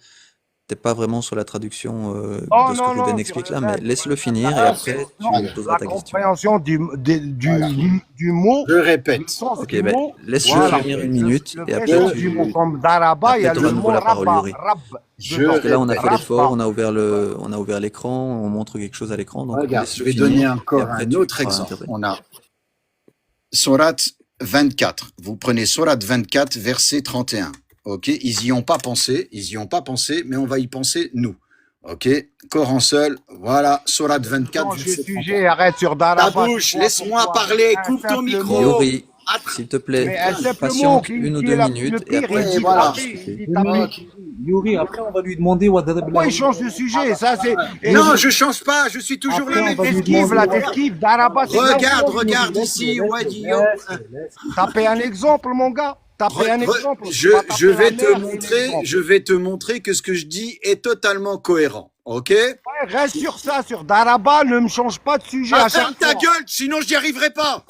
T'es pas vraiment sur la traduction de ce que Roden explique là, mais laisse-le finir et après, tu poseras ta question. La compréhension du mot. Je répète. Ok, ben, laisse-le finir 1 minute et après, du mot comme d'Araba, il y a le mot parole, Rabba. Parce que là, on a fait l'effort, on a ouvert l'écran, on montre quelque chose à l'écran. Donc regarde, je vais donner encore un autre exemple. On a Sourate 24. Vous prenez Sourate 24, verset 31. Ok, ils y ont pas pensé, mais on va y penser nous. Ok, Coran seul, voilà, Sourate 24. Sujet, arrête sur Daraba. Ta bouche, laisse-moi parler, coupe ton micro. S'il te Mais plaît, un simple mot patiente qui, une ou qui deux est le minutes et pire, après il Ouais, tu dit pourras voilà. taper, il discuter. dit taper. Ok. Yuri, après on va lui demander Pourquoi il change de sujet? Ça, c'est. Et Non, je change pas, je suis toujours après le on même. va lui t'esquives, demander. là, Regarde, t'esquives. Daraba, c'est regarde, exactement. regarde Laisse-le, ici, Wadi, yo. laisse-le. Tapez un exemple, mon gars. Tapez un exemple. Je, Pas je taper la vais te mer et montrer, l'exemple. je vais te montrer que ce que je dis est totalement cohérent. Ok? Ouais, reste sur ça, sur Daraba, ne me change pas de sujet Ah, à ferme chaque ta fois. gueule, sinon j'y arriverai pas.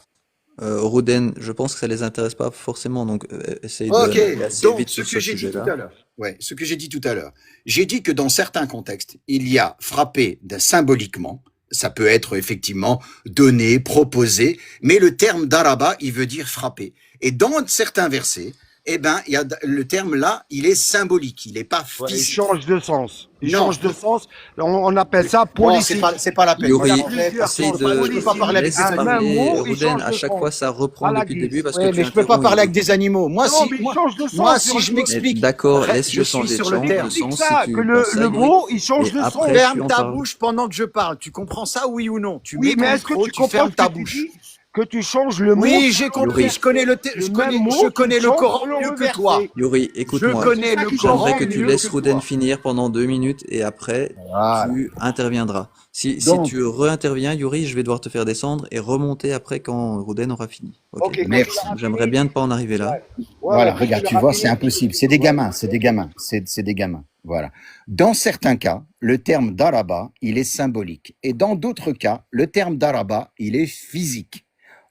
Roden, je pense que ça les intéresse pas forcément, donc essaye Ok, d'aller assez donc vite ce sur que ce j'ai dit tout sujet-là. à l'heure. Ouais, ce que j'ai dit tout à l'heure. J'ai dit que dans certains contextes, il y a frappé symboliquement. Ça peut être effectivement donné, proposé, mais le terme daraba, il veut dire frapper. Et dans certains versets, eh ben, il y a le terme là, il est symbolique, il n'est pas Ouais, il physique. change de sens. Il Non. change de sens. On appelle ça Bon, politique. c'est pas la peine. Yuri, Regarde, en fait, plusieurs essaye sens. je peux de pas parler avec laisse des Un animaux. même parler mot, il Roden. change À de chaque sens. fois, ça reprend À la depuis le début guise. parce Ouais, que mais tu je peux pas interromps parler avec Yuri. des animaux. Moi, Non, si, mais il change de moi, sens. si je m'explique, D'accord, laisse je le suis temps des sur le gens, terme. le sens ça, si que tu penses ça, le Yuri. mot, il change Et de sens. après, tu Ferme en ta parles. bouche pendant que je parle. Tu comprends ça, oui ou non? Tu Oui, mets mais ton est-ce que micro, tu tu comprends fermes ce ta que tu bouche. dis? Que tu changes le mot Oui, j'ai selon le compris. verset. Je connais Le même mot je connais qui le change Coran selon mieux le que toi. verset. Yuri, Je écoute-moi. connais C'est ça le qui J'aimerais change que Coran tu mieux laisses que Roden toi. finir pendant 2 minutes et après Voilà. tu interviendras. Si Donc, tu réinterviens, Yuri, je vais devoir te faire descendre et remonter après quand Roden aura fini. Ok? Ok, quand merci. tu l'auras J'aimerais fini. bien ne pas en arriver là. Ouais, Voilà, quand regarde, tu tu l'auras vois, fini, c'est impossible. C'est des gamins, c'est des gamins, c'est des gamins. Voilà. Dans certains cas, le terme daraba, il est symbolique. Et dans d'autres cas, le terme daraba, il est physique.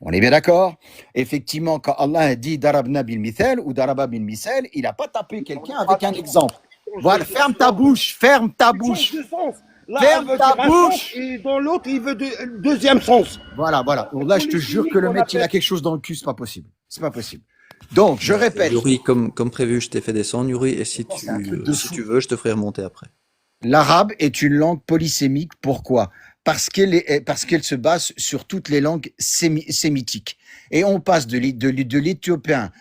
On est bien d'accord? Effectivement, quand Allah a dit darabna bil mithal ou daraba bil mithal, il n'a pas tapé quelqu'un avec un exemple. Voilà, ferme ta bouche, ferme ta Il change bouche, de sens. Là, ferme elle veut ta dire un sens bouche. et dans l'autre, il veut deuxième sens. Voilà, voilà. Donc là, je te jure que le mec, il a quelque chose dans le cul, c'est pas possible. C'est pas possible. Donc, je répète, Yuri, comme prévu, je t'ai fait descendre, Yuri, et si c'est un truc de si fou. tu veux, je te ferai remonter après. L'arabe est une langue polysémique. Pourquoi? Parce qu'elle se base sur toutes les langues sémitiques. Et on passe de l'éthiopien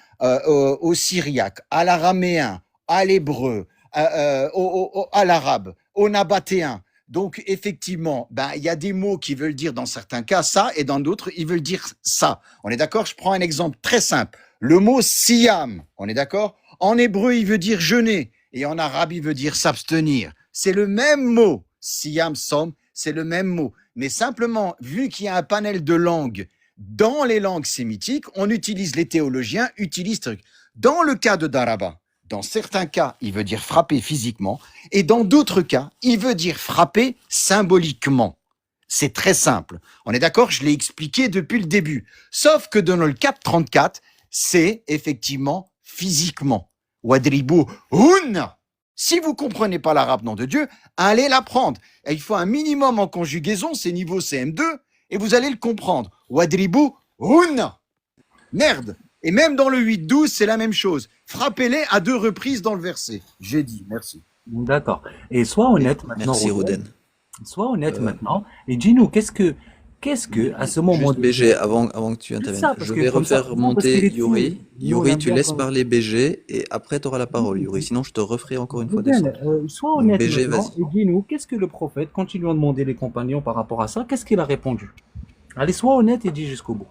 au syriaque, à l'araméen, à l'hébreu, à l'arabe, au nabatéen. Donc, effectivement, ben, il y a des mots qui veulent dire dans certains cas ça et dans d'autres, ils veulent dire ça. On est d'accord? Je prends un exemple très simple. Le mot siyam, on est d'accord? En hébreu, il veut dire jeûner et en arabe, il veut dire s'abstenir. C'est le même mot. Siyam, som, c'est le même mot. Mais simplement, vu qu'il y a un panel de langues dans les langues sémitiques, on utilise, les théologiens utilisent ce truc. Dans le cas de daraba, dans certains cas, il veut dire frapper physiquement, et dans d'autres cas, il veut dire frapper symboliquement. C'est très simple. On est d'accord? Je l'ai expliqué depuis le début. Sauf que dans le 434, c'est effectivement physiquement. Wadribu hun. Si vous comprenez pas l'arabe, nom de Dieu, allez l'apprendre. Et il faut un minimum en conjugaison, c'est niveau CM2, et vous allez le comprendre. Wadribu hun. Merde. Et même dans le 8-12, c'est la même chose. Frappez-les à 2 reprises dans le verset. J'ai dit, merci. D'accord. Et sois honnête maintenant, Merci, Roden. Roden. Sois honnête maintenant et dis-nous qu'est-ce que à ce moment Juste BG, avant que tu Juste interviennes. ça, parce Je que vais comme ça, refaire non, parce qu'il remonter est Yuri. timide. Nous, on Yuri, aime tu bien laisses quand- parler BG et après tu auras la parole, Yuri. Sinon, je te referai encore une fois Roden, descendre. sois Donc, honnête BG, maintenant vas-y. et dis-nous qu'est-ce que le prophète, quand ils lui ont demandé les compagnons par rapport à ça, qu'est-ce qu'il a répondu? Allez, sois honnête et dis jusqu'au bout.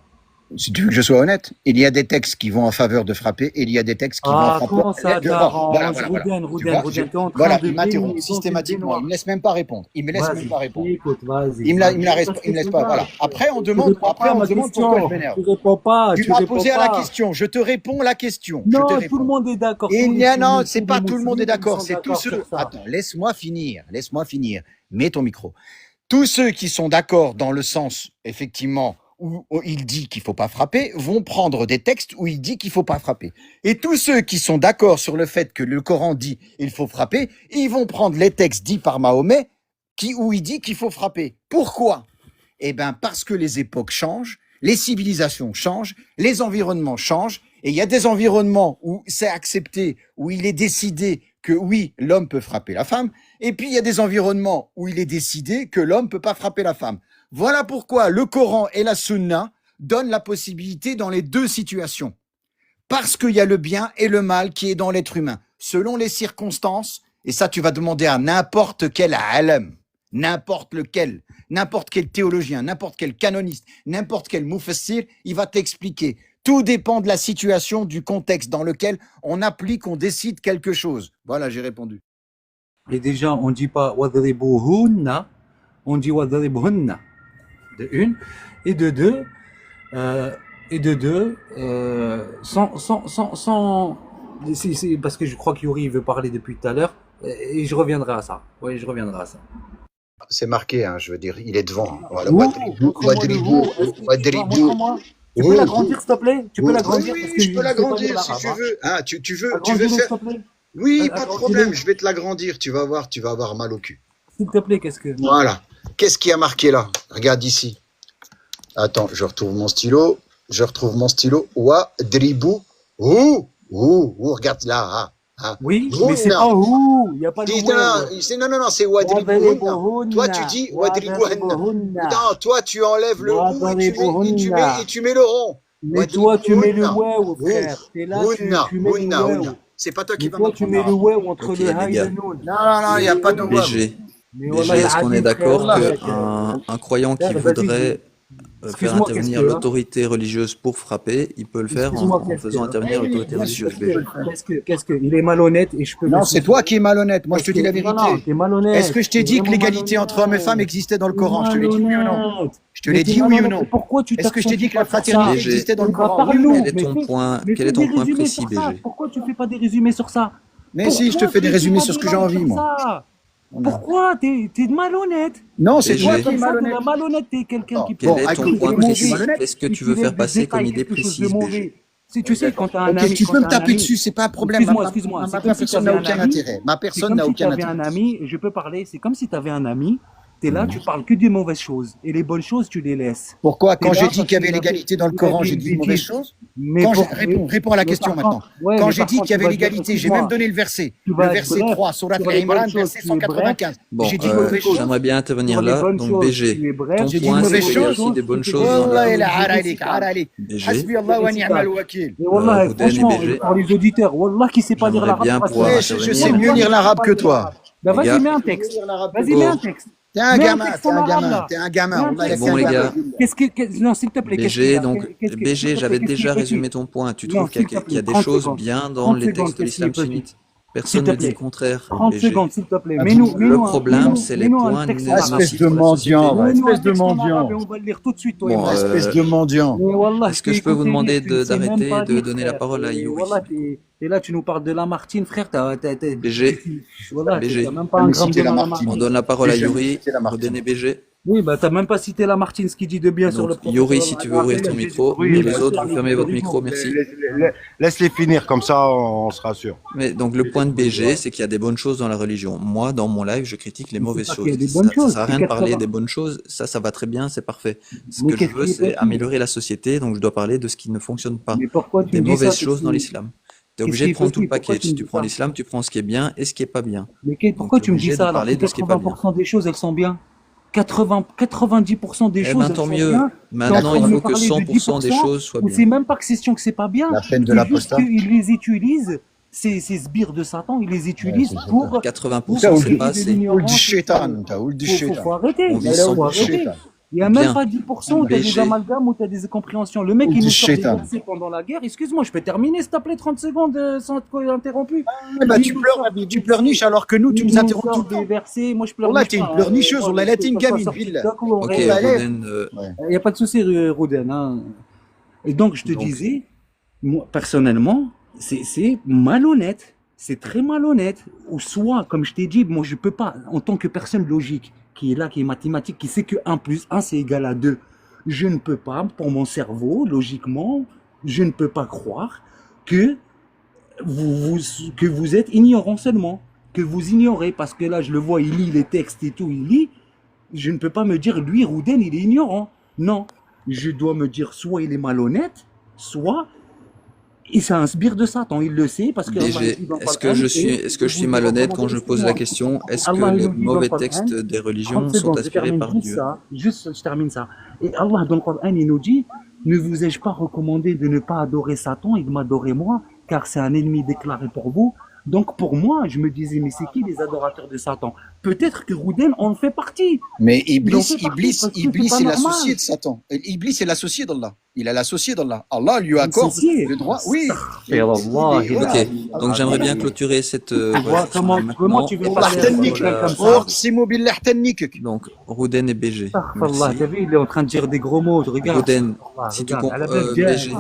Si tu veux que je sois honnête, il y a des textes qui vont en faveur de frapper et il y a des textes qui vont en Ah, faveur comment ça de... Bon, t'arrange, voilà. Roden, Tu Roden, vois, Roden, t'es en train voilà, de il m'interrompt bénir, systématiquement. Il me laisse même pas répondre. Il me laisse même Vas-y, pas répondre. écoute, vas-y. Il me Parce me laisse que pas. tu Voilà. vas- Après, on Tu demande, réponds pas à ma pourquoi question. je m'énerve. Tu réponds pas, Tu tu m'as réponds posé à la pas. question. Je te réponds la question. Je te Non, tout réponds. le monde est d'accord. Et Tous il les y a, non, sunnites, c'est tous pas les tout le monde est musulmans, ils d'accord. sont C'est tous d'accord ceux. sur ça. Attends, laisse-moi finir. Laisse-moi finir. Mets ton micro. Tous ceux qui sont d'accord dans le sens, effectivement, où il dit qu'il faut pas frapper, vont prendre des textes où il dit qu'il faut pas frapper. Et tous ceux qui sont d'accord sur le fait que le Coran dit il faut frapper, ils vont prendre les textes dits par Mahomet où il dit qu'il faut frapper. Pourquoi? Eh bien, parce que les époques changent, les civilisations changent, les environnements changent, et il y a des environnements où c'est accepté, où il est décidé que oui, l'homme peut frapper la femme, et puis il y a des environnements où il est décidé que l'homme peut pas frapper la femme. Voilà pourquoi le Coran et la Sunna donnent la possibilité dans les deux situations. Parce qu'il y a le bien et le mal qui est dans l'être humain, selon les circonstances, et ça tu vas demander à n'importe quel alam, n'importe quel théologien, n'importe quel canoniste, n'importe quel mufassir, il va t'expliquer Tout dépend de la situation, du contexte dans lequel on applique, on décide quelque chose. Voilà, j'ai répondu. Et déjà, on dit pas wadribuhunna, on dit wadribuhunna. De une. Et de deux, sans parce que je crois qu'Yuri veut parler depuis tout à l'heure, et je reviendrai à ça. Oui, je reviendrai à ça. C'est marqué, hein, je veux dire, il est devant. Voilà, Montre-moi. Tu peux l'agrandir, s'il te plaît? Tu peux l'agrandir? Oui, je peux l'agrandir si tu veux. Ah, tu veux faire... Oui, pas de problème, je vais te l'agrandir. Tu vas avoir mal au cul. S'il te plaît, qu'est-ce que... Voilà. Qu'est-ce qui a marqué là? Regarde ici. Attends, je retrouve mon stylo. Wadribou. Regarde là. Oui, mais c'est pas où. Il n'y a pas de Non, c'est wadribou. Toi, tu dis wadribou. Non, toi, tu enlèves le ou et tu mets le rond. Mais toi, tu mets le wow, frère. T'es là, tu mets le wow. C'est pas toi qui vas m'apprendre. Toi, tu mets le wow entre le high et le noun. Non, il n'y a pas de wow. BG, est-ce qu'on est d'accord qu'un croyant qui voudrait faire intervenir l'autorité religieuse pour frapper, il peut le faire en faisant intervenir l'autorité religieuse. Qu'est-ce que il est malhonnête et je peux... Non, c'est toi qui es malhonnête. Moi, je te dis la vérité. Non, t'es malhonnête. Est-ce que je t'ai dit que l'égalité entre hommes et femmes existait dans le Coran? Je te l'ai dit oui ou non? Je te l'ai dit oui ou non? Est-ce que je t'ai dit que la fraternité existait dans le Coran? Quel est ton point précis, BG? Pourquoi tu fais pas des résumés sur ça? Mais si, je te fais des résumés sur ce que j'ai envie, moi. Pourquoi? T'es malhonnête. Non, c'est toi qui es malhonnête. Malhonnête, t'es quelqu'un qui... Quel est ton point précis? Qu'est-ce que tu veux faire passer comme idée précise, BG? Tu sais, quand t'as un ami... Tu peux me taper dessus, c'est pas un problème. Excuse-moi. Ma personne n'a aucun intérêt. Ma personne n'a aucun intérêt. un ami, je peux parler, c'est comme si tu avais un ami, t'es là, tu parles que des mauvaises choses. Et les bonnes choses, tu les laisses. Pourquoi? Quand j'ai dit qu'il y avait l'égalité dans le Coran, j'ai dit de mauvaises choses? Réponds à la question maintenant. Quand j'ai dit qu'il y avait l'égalité, j'ai même donné le verset. Le verset 3, Surat Al-Imran, verset 195. Bon, j'aimerais bien intervenir là. Donc, BG, ton point, c'est qu'il y a aussi des bonnes choses dans la BG, franchement, pour les auditeurs, Wallah qui sait pas lire l'arabe. Je sais mieux lire l'arabe que toi. Vas-y, mets un texte. T'es un gamin. Bon, les gars. Non, s'il te plaît. BG, j'avais déjà résumé ton point. Tu trouves qu'il y a des choses bien dans les textes de l'islam sunnite? Personne ne dit le contraire. 30 secondes, s'il te plaît. Le problème, c'est les points espèce de mendiant. Espèce de mendiant. On va le lire tout de suite. Espèce de mendiant. Est-ce que je peux vous demander d'arrêter de donner la parole à Yuri? Et là, tu nous parles de Lamartine, frère. BG. On donne la parole à Yuri. Rodin et BG. Oui, bah t'as même pas cité Lamartine, ce qu'il dit de bien sur le professeur. Yuri, si tu veux ouvrir ton micro, et les autres, vous fermez votre micro, merci. Laisse-les finir, comme ça on se rassure. Mais donc le point de BG, c'est qu'il y a des bonnes choses dans la religion. Moi, dans mon live, je critique les mauvaises choses. Ça sert à rien de parler des bonnes choses, ça va très bien, c'est parfait. Ce que je veux, c'est améliorer la société, donc je dois parler de ce qui ne fonctionne pas. Des mauvaises choses dans l'islam. Tu es obligé de prendre tout le package. Tu prends l'islam, tu prends ce qui est bien et ce qui est pas bien. Mais pourquoi tu me dis ça alors que 80% des choses, elles sont bien? 90% des choses. Tant mieux. Maintenant, il faut que 100% des choses soient bien. C'est même pas question que c'est pas bien. La peine de l'apostat. Ils les utilisent. Ces sbires de Satan, ils les utilisent pour. 80%, c'est pas assez. Ou du chétan. Faut arrêter. Il n'y a même pas 10% où tu as des amalgames, où tu as des incompréhensions. Le mec, il nous sort des versets pendant la guerre. Excuse-moi, je peux terminer, s'il te plaît, 30 secondes sans être interrompu. Tu pleurniches alors que nous, tu nous interromps tout le temps. Des versets, moi je pleure. Là, t'es une pleurnicheuse, on l'a laissé une gamine, ville. Ok, Roden. Il n'y a pas de souci, Roden. Et donc, je te disais, moi, personnellement, c'est malhonnête. C'est très malhonnête. Ou soit, comme je t'ai dit, moi, je peux pas, en tant que personne logique, qui est là, qui est mathématique, qui sait que 1 plus 1, c'est égal à 2. Je ne peux pas, pour mon cerveau, logiquement, je ne peux pas croire que vous êtes ignorant seulement, que vous ignorez, parce que là, je le vois, il lit les textes et tout, il lit. Je ne peux pas me dire, lui, Rouden, il est ignorant. Non. Je dois me dire, soit il est malhonnête, soit il c'est un sbire de Satan, il le sait parce que est-ce que je suis malhonnête quand je pose la question est-ce que les mauvais textes des religions sont inspirés par Dieu? Je termine ça. Et Allah dans le Coran, il nous dit ne vous ai-je pas recommandé de ne pas adorer Satan et de m'adorer moi car c'est un ennemi déclaré pour vous. Donc pour moi, je me disais mais c'est qui les adorateurs de Satan? Peut-être que Rouden en fait partie. Mais Iblis est l'associé de Satan. Iblis est l'associé d'Allah. Il a l'associé d'Allah. Allah lui accorde Associé. le droit. Oui. Astaghfirullah. Ok, donc j'aimerais bien clôturer cette Tu vois conversation comment maintenant. tu veux Allah parler avec tennik. quelqu'un comme ça? Oqsimu billah tennik. Donc, Rouden et BG, Astaghfirullah, merci. t'as vu, il est en train de dire des gros mots, regarde. Rouden, Astaghfirullah, si tu regarde, comprends, à la belle Dieu, BG,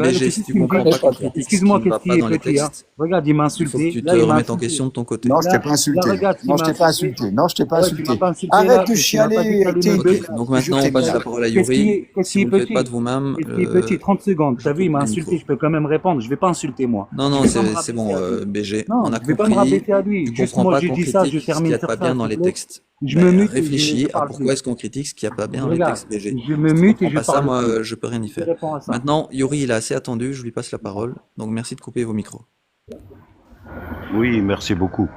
BG, si tu comprends pas qu'on critique ce excuse-moi, qui ne va qu'est-ce pas qui dans est les petit, hein. textes, Regarde, il m'a il faut que insulté. tu te Là, il m'a remettes en insulté. question de ton côté. Non, je t'ai Là, pas insulté. là, regarde, il Non, m'a je t'ai pas insulté. insulté. Non, je t'ai pas Ouais, tu m'as insulté. pas insulté là, Arrête de tu m'as pas dit chialer. que T'es Ok, t'allumais. donc je maintenant t'ai on passe pas. la parole à Qu'est-ce qui Yuri. est, qu'est-ce Si qui est vous ne le faites petit? pas de vous-même, Qu'est-ce qui est petit? 30 secondes. je T'as vu, il coupe m'a le insulté, micro. je peux quand même répondre. Je vais pas insulter, moi. Non, non, Je vais pas me c'est rabaisser bon, à lui. BG, Non, on a je vais pas me compris. rabaisser à lui. Tu Juste comprends moi, pas je qu'on dis ça, je critique ce qu'il termine n'y a sur pas ça, bien s'il dans te les plaît. textes. Je Mais me mute et je réfléchis à parle pourquoi plus. est-ce qu'on critique ce qu'il n'y a pas bien dans les Regarde, textes, BG. je me Si tu mute et comprends je pas ça, parle moi, plus. je peux rien y Je faire. réponds à ça. Maintenant, Yuri, il a assez attendu, je lui passe la parole. Donc merci de couper vos micros. Oui, merci beaucoup.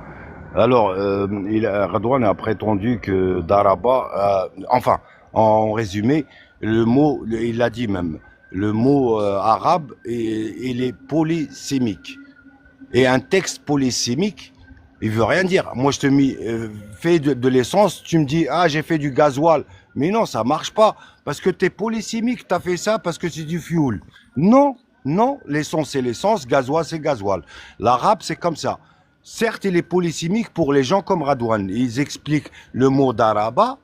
Alors, Radouane a prétendu que Daraba, enfin, en résumé, il l'a dit même, le mot arabe, il est polysémique. Et un texte polysémique, il veut rien dire. Moi, je te mis, fais de l'essence, tu me dis, ah, j'ai fait du gasoil. Mais non, ça marche pas. Parce que t'es polysémique, t'as fait ça parce que c'est du fuel. Non, non, l'essence, c'est l'essence, gasoil, c'est gasoil. L'arabe, c'est comme ça. Certes, il est polysémique pour les gens comme Radouane. Ils expliquent le mot d'araba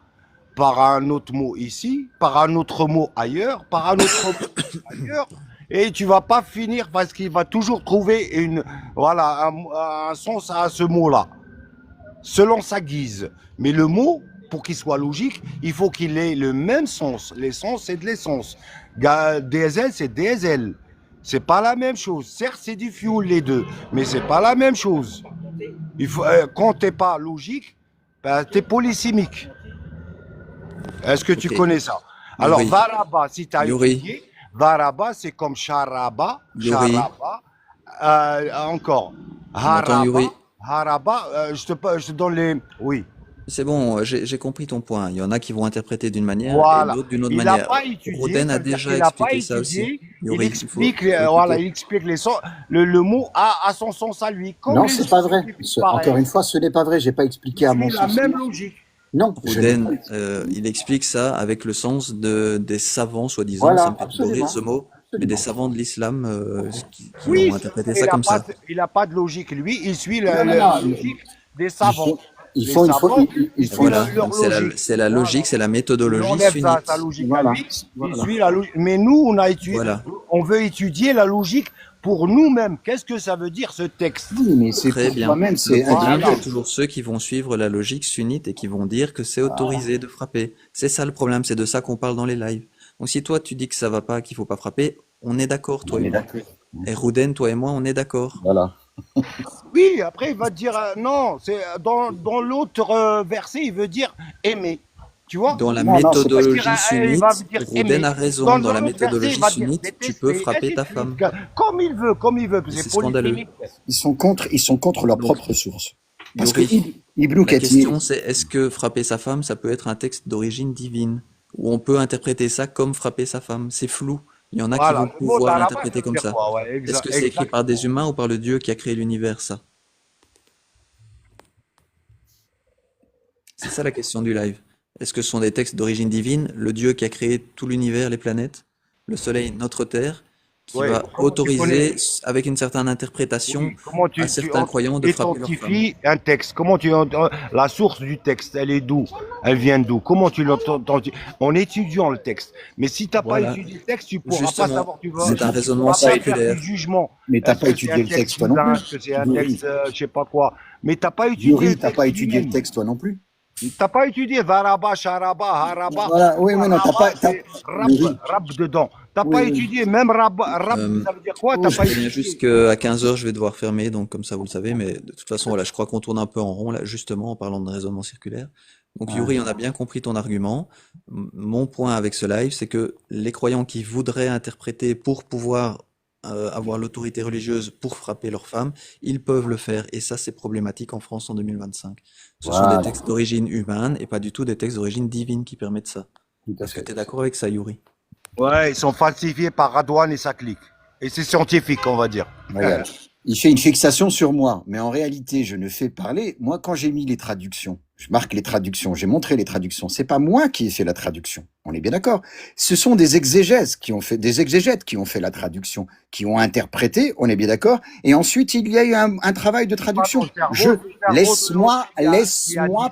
par un autre mot ici, par un autre mot ailleurs, par un autre mot ailleurs. Et tu vas pas finir parce qu'il va toujours trouver un sens à ce mot-là, selon sa guise. Mais le mot, pour qu'il soit logique, il faut qu'il ait le même sens. L'essence, c'est de l'essence. Diesel, c'est diesel. C'est pas la même chose. Certes, c'est du fuel les deux, mais c'est pas la même chose. Il faut, quand t'es pas logique, ben, t'es polysémique. Est-ce que tu Ok. connais ça? Alors, Yuri, Varaba, si tu as Yuri, étudié, Varaba, c'est comme Charaba, Yuri, encore. tu m'entends, Yuri? Haraba, je te donne les... Oui, C'est bon, j'ai compris ton point. Il y en a qui vont interpréter d'une manière et voilà. d'autres d'une autre Il n'a manière. pas étudié, Roden ça a veut dire déjà qu'il n'a pas expliqué ça aussi. étudié, il Yuri, explique, écouter. il explique le mot a son sens à lui. Comme Non, les c'est pas autres vrai. expliquent pareil. Encore une fois, ce n'est pas vrai. J'ai pas expliqué à Il mon suit la sens. même logique. Non, je n'ai pas. Roden, il explique ça avec le sens des savants, soi-disant, ça Voilà, me fait toujours rire absolument. ce mot, mais des Absolument. savants de l'islam qui Oui, ont interprété il ça n'a comme pas, ça. il a pas de logique. Lui, il suit Non, non, la non. logique des Ils savants. font, ils Les font une savants, fois. ils suivent Voilà, leur donc logique. c'est la Voilà. logique, c'est la Il méthodologie enlève sa sunnite. logique à Voilà. lui, il Voilà. suit la logique. Mais nous, Voilà, on veut étudier la logique pour nous-mêmes. Qu'est-ce que ça veut dire ce texte? Oui, mais c'est très pour bien. toi-même, Le c'est problème, Voilà. c'est toujours ceux qui vont suivre la logique sunnite et qui vont dire que c'est autorisé de frapper. C'est ça le problème, c'est de ça qu'on parle dans les lives. Donc si toi tu dis que ça va pas, qu'il faut pas frapper, on est d'accord, toi On et est moi. d'accord. Et Rouden, toi et moi, on est d'accord. Voilà. Oui, après, il va te dire, non, c'est dans l'autre verset, il veut dire aimer. Tu vois? Dans la Non, non, c'est pas. Il méthodologie va sunnite, me dire Rouden aimer. a raison. Dans Dans la l'autre verset, il méthodologie va dire sunnite, tu peux détester, frapper ainsi ta de femme. suite. Comme il veut, comme il veut. Mais C'est c'est scandaleux. polysémique. Ils sont contre leur Donc, propre source. Parce que Yuri, Ibn la Kathir, question c'est est-ce que frapper sa femme, ça peut être un texte d'origine divine? Ou on peut interpréter ça comme frapper sa femme? C'est flou. Il y en a qui Voilà, vont le mot pouvoir d'arabe, ça l'interpréter veut comme dire ça. quoi? Ouais, Est-ce que c'est écrit par des humains ou par le Dieu qui a créé l'univers, ça? C'est ça la question du live. Est-ce que ce sont des textes d'origine divine, le Dieu qui a créé tout l'univers, les planètes, le Soleil, notre Terre, qui Ouais, va comment tu autoriser, connais? avec une certaine interprétation, Oui, comment à tu certains croyants de frapper leur femme? identifies un texte? Comment la source du texte, elle est d'où? Elle vient d'où? Comment tu l'entends? En étudiant le texte. Mais si tu n'as pas Voilà. étudié le texte, tu pourras pas Justement, savoir. Tu vas, c'est un tu raisonnement pourras pas faire circulaire. du jugement. mais t'as Est-ce pas que c'est étudié un le texte texte toi non divin? plus. Est-ce que c'est un Yuri, texte, je sais pas quoi. Mais t'as pas étudié Yuri, le t'as texte pas étudié le lui-même. texte toi non plus. T'as pas étudié Varaba, Sharaba, Haraba. Voilà, oui, oui, non, t'as pas. C'est rab, Yuri, rab dedans. T'as oui, pas oui. étudié, même rab, ça veut dire quoi? T'as Oui. pas Je préviens juste étudié. qu'à 15h, je vais devoir fermer, donc comme ça vous le savez, mais de toute façon, voilà, je crois qu'on tourne un peu en rond, là, justement, en parlant de raisonnement circulaire. Donc Ah. Yuri, on a bien compris ton argument. Mon point avec ce live, c'est que les croyants qui voudraient interpréter pour pouvoir avoir l'autorité religieuse pour frapper leurs femmes, ils peuvent le faire, et ça, c'est problématique en France en 2025. Ce sont Voilà, des textes d'origine humaine et pas du tout des textes d'origine divine qui permettent ça. tout à Est-ce que fait. tu es d'accord avec ça, Yuri? Ouais, ils sont falsifiés par Radouane et sa clique. Et c'est scientifique, on va dire. Regarde. Il fait une fixation sur moi, mais en réalité, je ne fais parler. Moi, quand j'ai mis les traductions, je marque les traductions, j'ai montré les traductions. C'est pas moi qui ai fait la traduction. On est bien d'accord. Ce sont des exégètes qui ont fait la traduction, qui ont interprété, on est bien d'accord. Et ensuite, il y a eu un travail de traduction. Laisse-moi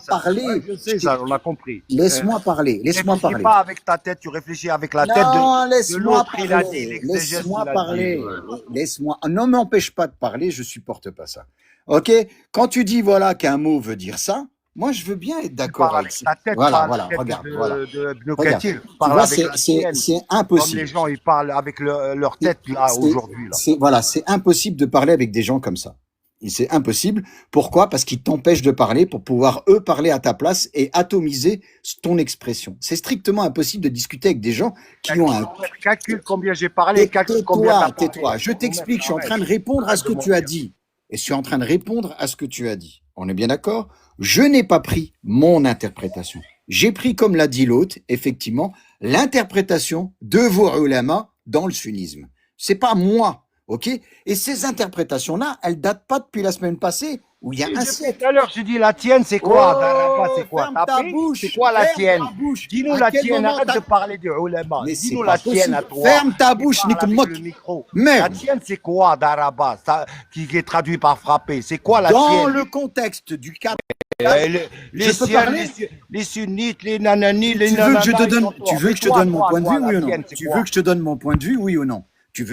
parler. Ouais, je sais ça, on a compris. Laisse-moi parler. Laisse-moi Réfléchis parler. pas avec ta tête, tu réfléchis avec la tête Non, de laisse-moi l'autre, il a dit, parler. l'exégèse, Laisse-moi il a parler. dit. Laisse-moi. Ne m'empêche pas de parler, je supporte pas ça. Ok? Quand tu dis voilà qu'un mot veut dire ça, moi je veux bien être Tu d'accord parles avec avec ça. ta tête, Voilà, pas voilà, la tête regarde, voilà. de Ibn Regarde. Kathir. Tu Parle vois, avec la tienne. c'est Comme impossible. les gens, ils parlent avec leur tête, là, C'est, aujourd'hui, là. voilà, c'est impossible de parler avec des gens comme ça. Et c'est impossible. Pourquoi? Parce qu'ils t'empêchent de parler pour pouvoir, eux, parler à ta place et atomiser ton expression. C'est strictement impossible de discuter avec des gens qui ont un... Calcule combien j'ai parlé, calcule combien t'as parlé. Tais-toi. Je t'explique, je suis en train de répondre à ce que tu as dit. Et je suis en train de répondre à ce que tu as dit. On est bien d'accord? Je n'ai pas pris mon interprétation. J'ai pris, comme l'a dit l'autre, effectivement, l'interprétation de vos ulama dans le sunnisme. C'est pas moi, ok? Et ces interprétations-là, elles datent pas depuis la semaine passée, où il y a un siècle. Tout à l'heure, je dis la tienne, c'est quoi? Daraba, c'est quoi? Ferme T'as ta pris? bouche. C'est quoi la Ferme tienne? ta bouche. Dis-nous À la quel tienne, moment arrête t'as- de parler de ulama. Mais c'est Dis-nous pas la tienne à possible. toi. Ferme ta Qui bouche, parle avec Nick Mok. le micro. Merde. La tienne, c'est quoi, Daraba? Ça, qui est traduit par frapper. C'est quoi la Dans tienne? le contexte du cas. Les peux siens, parler les sunnites, les nananis, les Tu veux que je te nananas, donne, ils sont tu forts. veux que je te Toi, donne mon toi, point de toi, vue, oui la ou non? tienne, c'est Tu quoi? veux que je te donne mon point de vue, oui ou non? Tu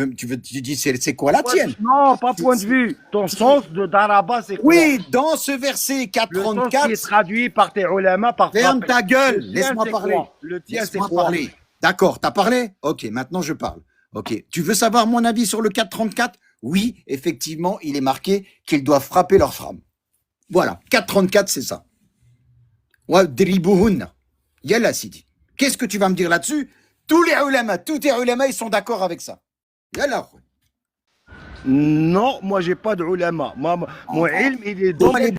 dis c'est quoi la tienne? Non, pas point de vue. Ton sens de Daraba, c'est quoi? Oui, dans ce verset Le sens qui est 434, traduit par tes ulama, par ferme frapper. ta gueule, Le tien, laisse-moi c'est parler. quoi? Le tien, c'est Laisse-moi quoi? parler. D'accord, t'as parlé? Ok, maintenant je parle. Ok, tu veux savoir mon avis sur le 434? Oui, effectivement, il est marqué qu'ils doivent frapper leurs femmes. Voilà, 434, c'est ça. Wadribuhunna. Yalla Sidi. Qu'est-ce que tu vas me dire là-dessus? Tous tes ulama, ils sont d'accord avec ça. Yalla. Non, moi, j'ai pas de ulama. Mon ilm, il est Bon, dans allez,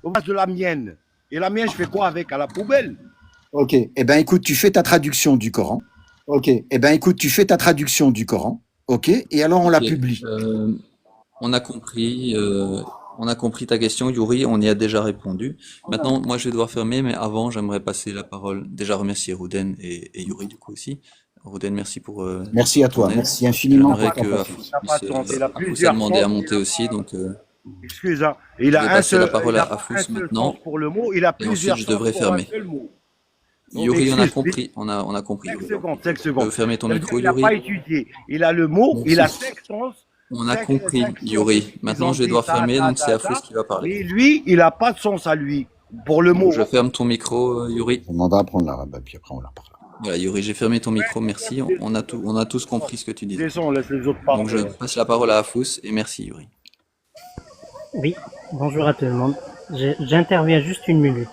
au base de la mienne. Et la mienne, je fais quoi avec? À la poubelle? ok, eh ben écoute, tu fais ta traduction du Coran. Ok, eh ben écoute, tu fais ta traduction du Coran. Ok, et alors on la Ok, publie. on a compris ta question, Yuri, on y a déjà répondu. Maintenant, moi, je vais devoir fermer, mais avant, j'aimerais passer la parole. Déjà remercier Rouden et Yuri, du coup, aussi. Rouden, merci pour Merci à toi, ton aide. merci infiniment J'aimerais pour que ta Afous patience. T'as pas de sens. Il a Afous a plusieurs demandé à sens. monter aussi, donc Excuse, hein. Il je a vais un passer la seul, parole il à a pas Afous un seul maintenant, sens pour le mot, il a et ensuite plusieurs je sens devrais pour un fermer. seul mot. Donc, Yuri, on a excuse, compris, on a compris, 5 Yuri. secondes, 5 Tu peux secondes. fermer ton Ça veut dire micro, qu'il n'a Yuri. pas étudié. Il a le mot, il a Merci. 5 sens. On a 5 compris, sens. Yuri. Ils Maintenant, ont je vais dit devoir ça, fermer, ça, donc c'est ça, Afous ça. qui va parler. Et lui, il n'a pas de sens à lui. Pour le Donc, mot. je ferme ton micro, Yuri. On demandera à prendre l'arabe, puis après on la parlera. Voilà, Yuri, j'ai fermé ton micro, merci. On a tous compris ce que tu disais. Laissons, laisse les autres Donc, je parler. passe la parole à Afous, et merci, Yuri. Oui, bonjour à tout le monde. J'interviens juste une minute.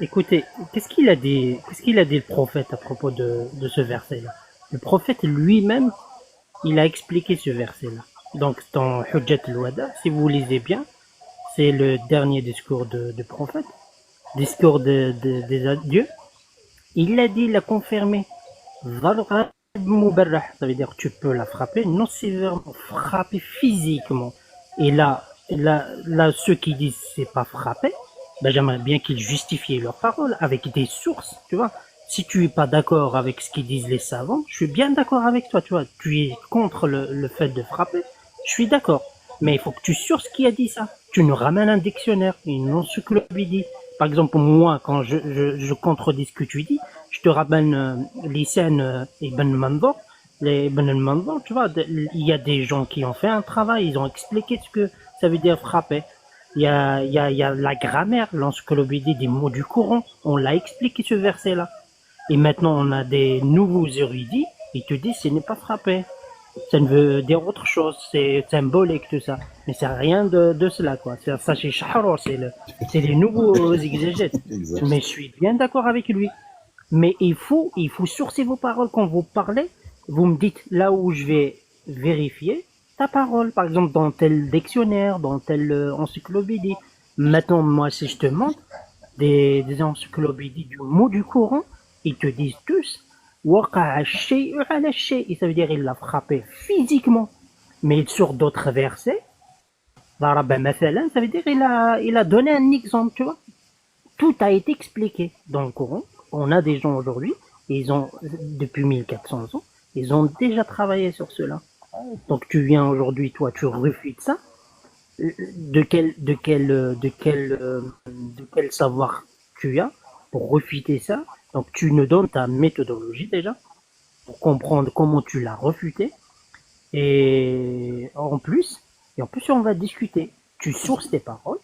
Écoutez, qu'est-ce qu'il a dit le prophète à propos de ce verset-là? Le prophète lui-même, il a expliqué ce verset-là. Donc, dans Hujjat al-Wada, si vous lisez bien, c'est le dernier discours du prophète, discours des adieux. Il l'a dit, il l'a confirmé. Dharra mubarrah, ça veut dire tu peux la frapper, non sévèrement, frapper physiquement. Et là, ceux qui disent c'est pas frapper, ben j'aimerais bien qu'ils justifient leurs paroles avec des sources, tu vois. Si tu es pas d'accord avec ce qu'ils disent les savants, je suis bien d'accord avec toi, tu vois. Tu es contre le fait de frapper, je suis d'accord. Mais il faut que tu sources qui a dit ça. Tu nous ramènes un dictionnaire, une encyclopédie. Par exemple, moi, quand je contredis ce que tu dis, je te ramène les scènes Ibn Mandour, les Ibn Mandour, tu vois, il y a des gens qui ont fait un travail, ils ont expliqué ce que ça veut dire frapper. Il y a la grammaire, l'encyclopédie des mots du Coran, on l'a expliqué ce verset-là. Et maintenant, on a des nouveaux érudits, ils te disent ce n'est pas frapper. Ça ne veut dire autre chose, c'est symbolique tout ça. Mais c'est rien de cela, quoi. Ça c'est Shahro, c'est les nouveaux exégètes. Exact. Mais je suis bien d'accord avec lui. Mais il faut sourcer vos paroles quand vous parlez. Vous me dites là où je vais vérifier ta parole. Par exemple, dans tel dictionnaire, dans telle encyclopédie. Maintenant, moi, si je te montre des encyclopédies du mot du Coran, ils te disent tous Waqa'a shay'u ala shay', ça veut dire il l'a frappé physiquement. Mais sur d'autres versets, Daraba mathalan, ça veut dire il a donné un exemple, tu vois. Tout a été expliqué dans le Coran. On a des gens aujourd'hui, ils ont, depuis 1400 ans, ils ont déjà travaillé sur cela. Donc tu viens aujourd'hui, toi, tu refutes ça. De quel savoir tu as pour refuter ça? Donc tu nous donnes ta méthodologie déjà pour comprendre comment tu l'as refuté. Et en plus, on va discuter. Tu sources tes paroles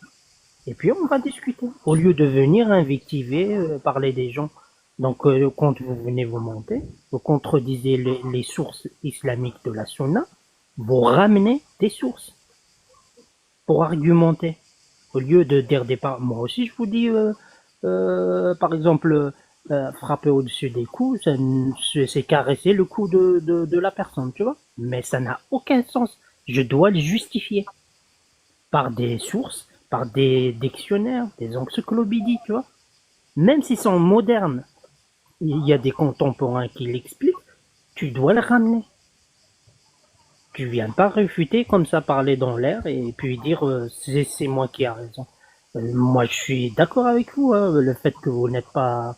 et puis on va discuter. Au lieu de venir invectiver, parler des gens. Donc quand vous venez vous monter, vous contredisez les sources islamiques de la Sunna, vous ramenez des sources pour argumenter. Au lieu de dire des paroles. Moi aussi, je vous dis, par exemple, frapper au-dessus des coups, c'est caresser le cou de la personne, tu vois. Mais ça n'a aucun sens. Je dois le justifier par des sources, par des dictionnaires, des encyclopédies, tu vois. Même s'ils sont modernes, il y a des contemporains qui l'expliquent, tu dois le ramener. Tu viens pas réfuter comme ça, parler dans l'air et puis dire c'est moi qui a raison. Moi, je suis d'accord avec vous, hein, le fait que vous n'êtes pas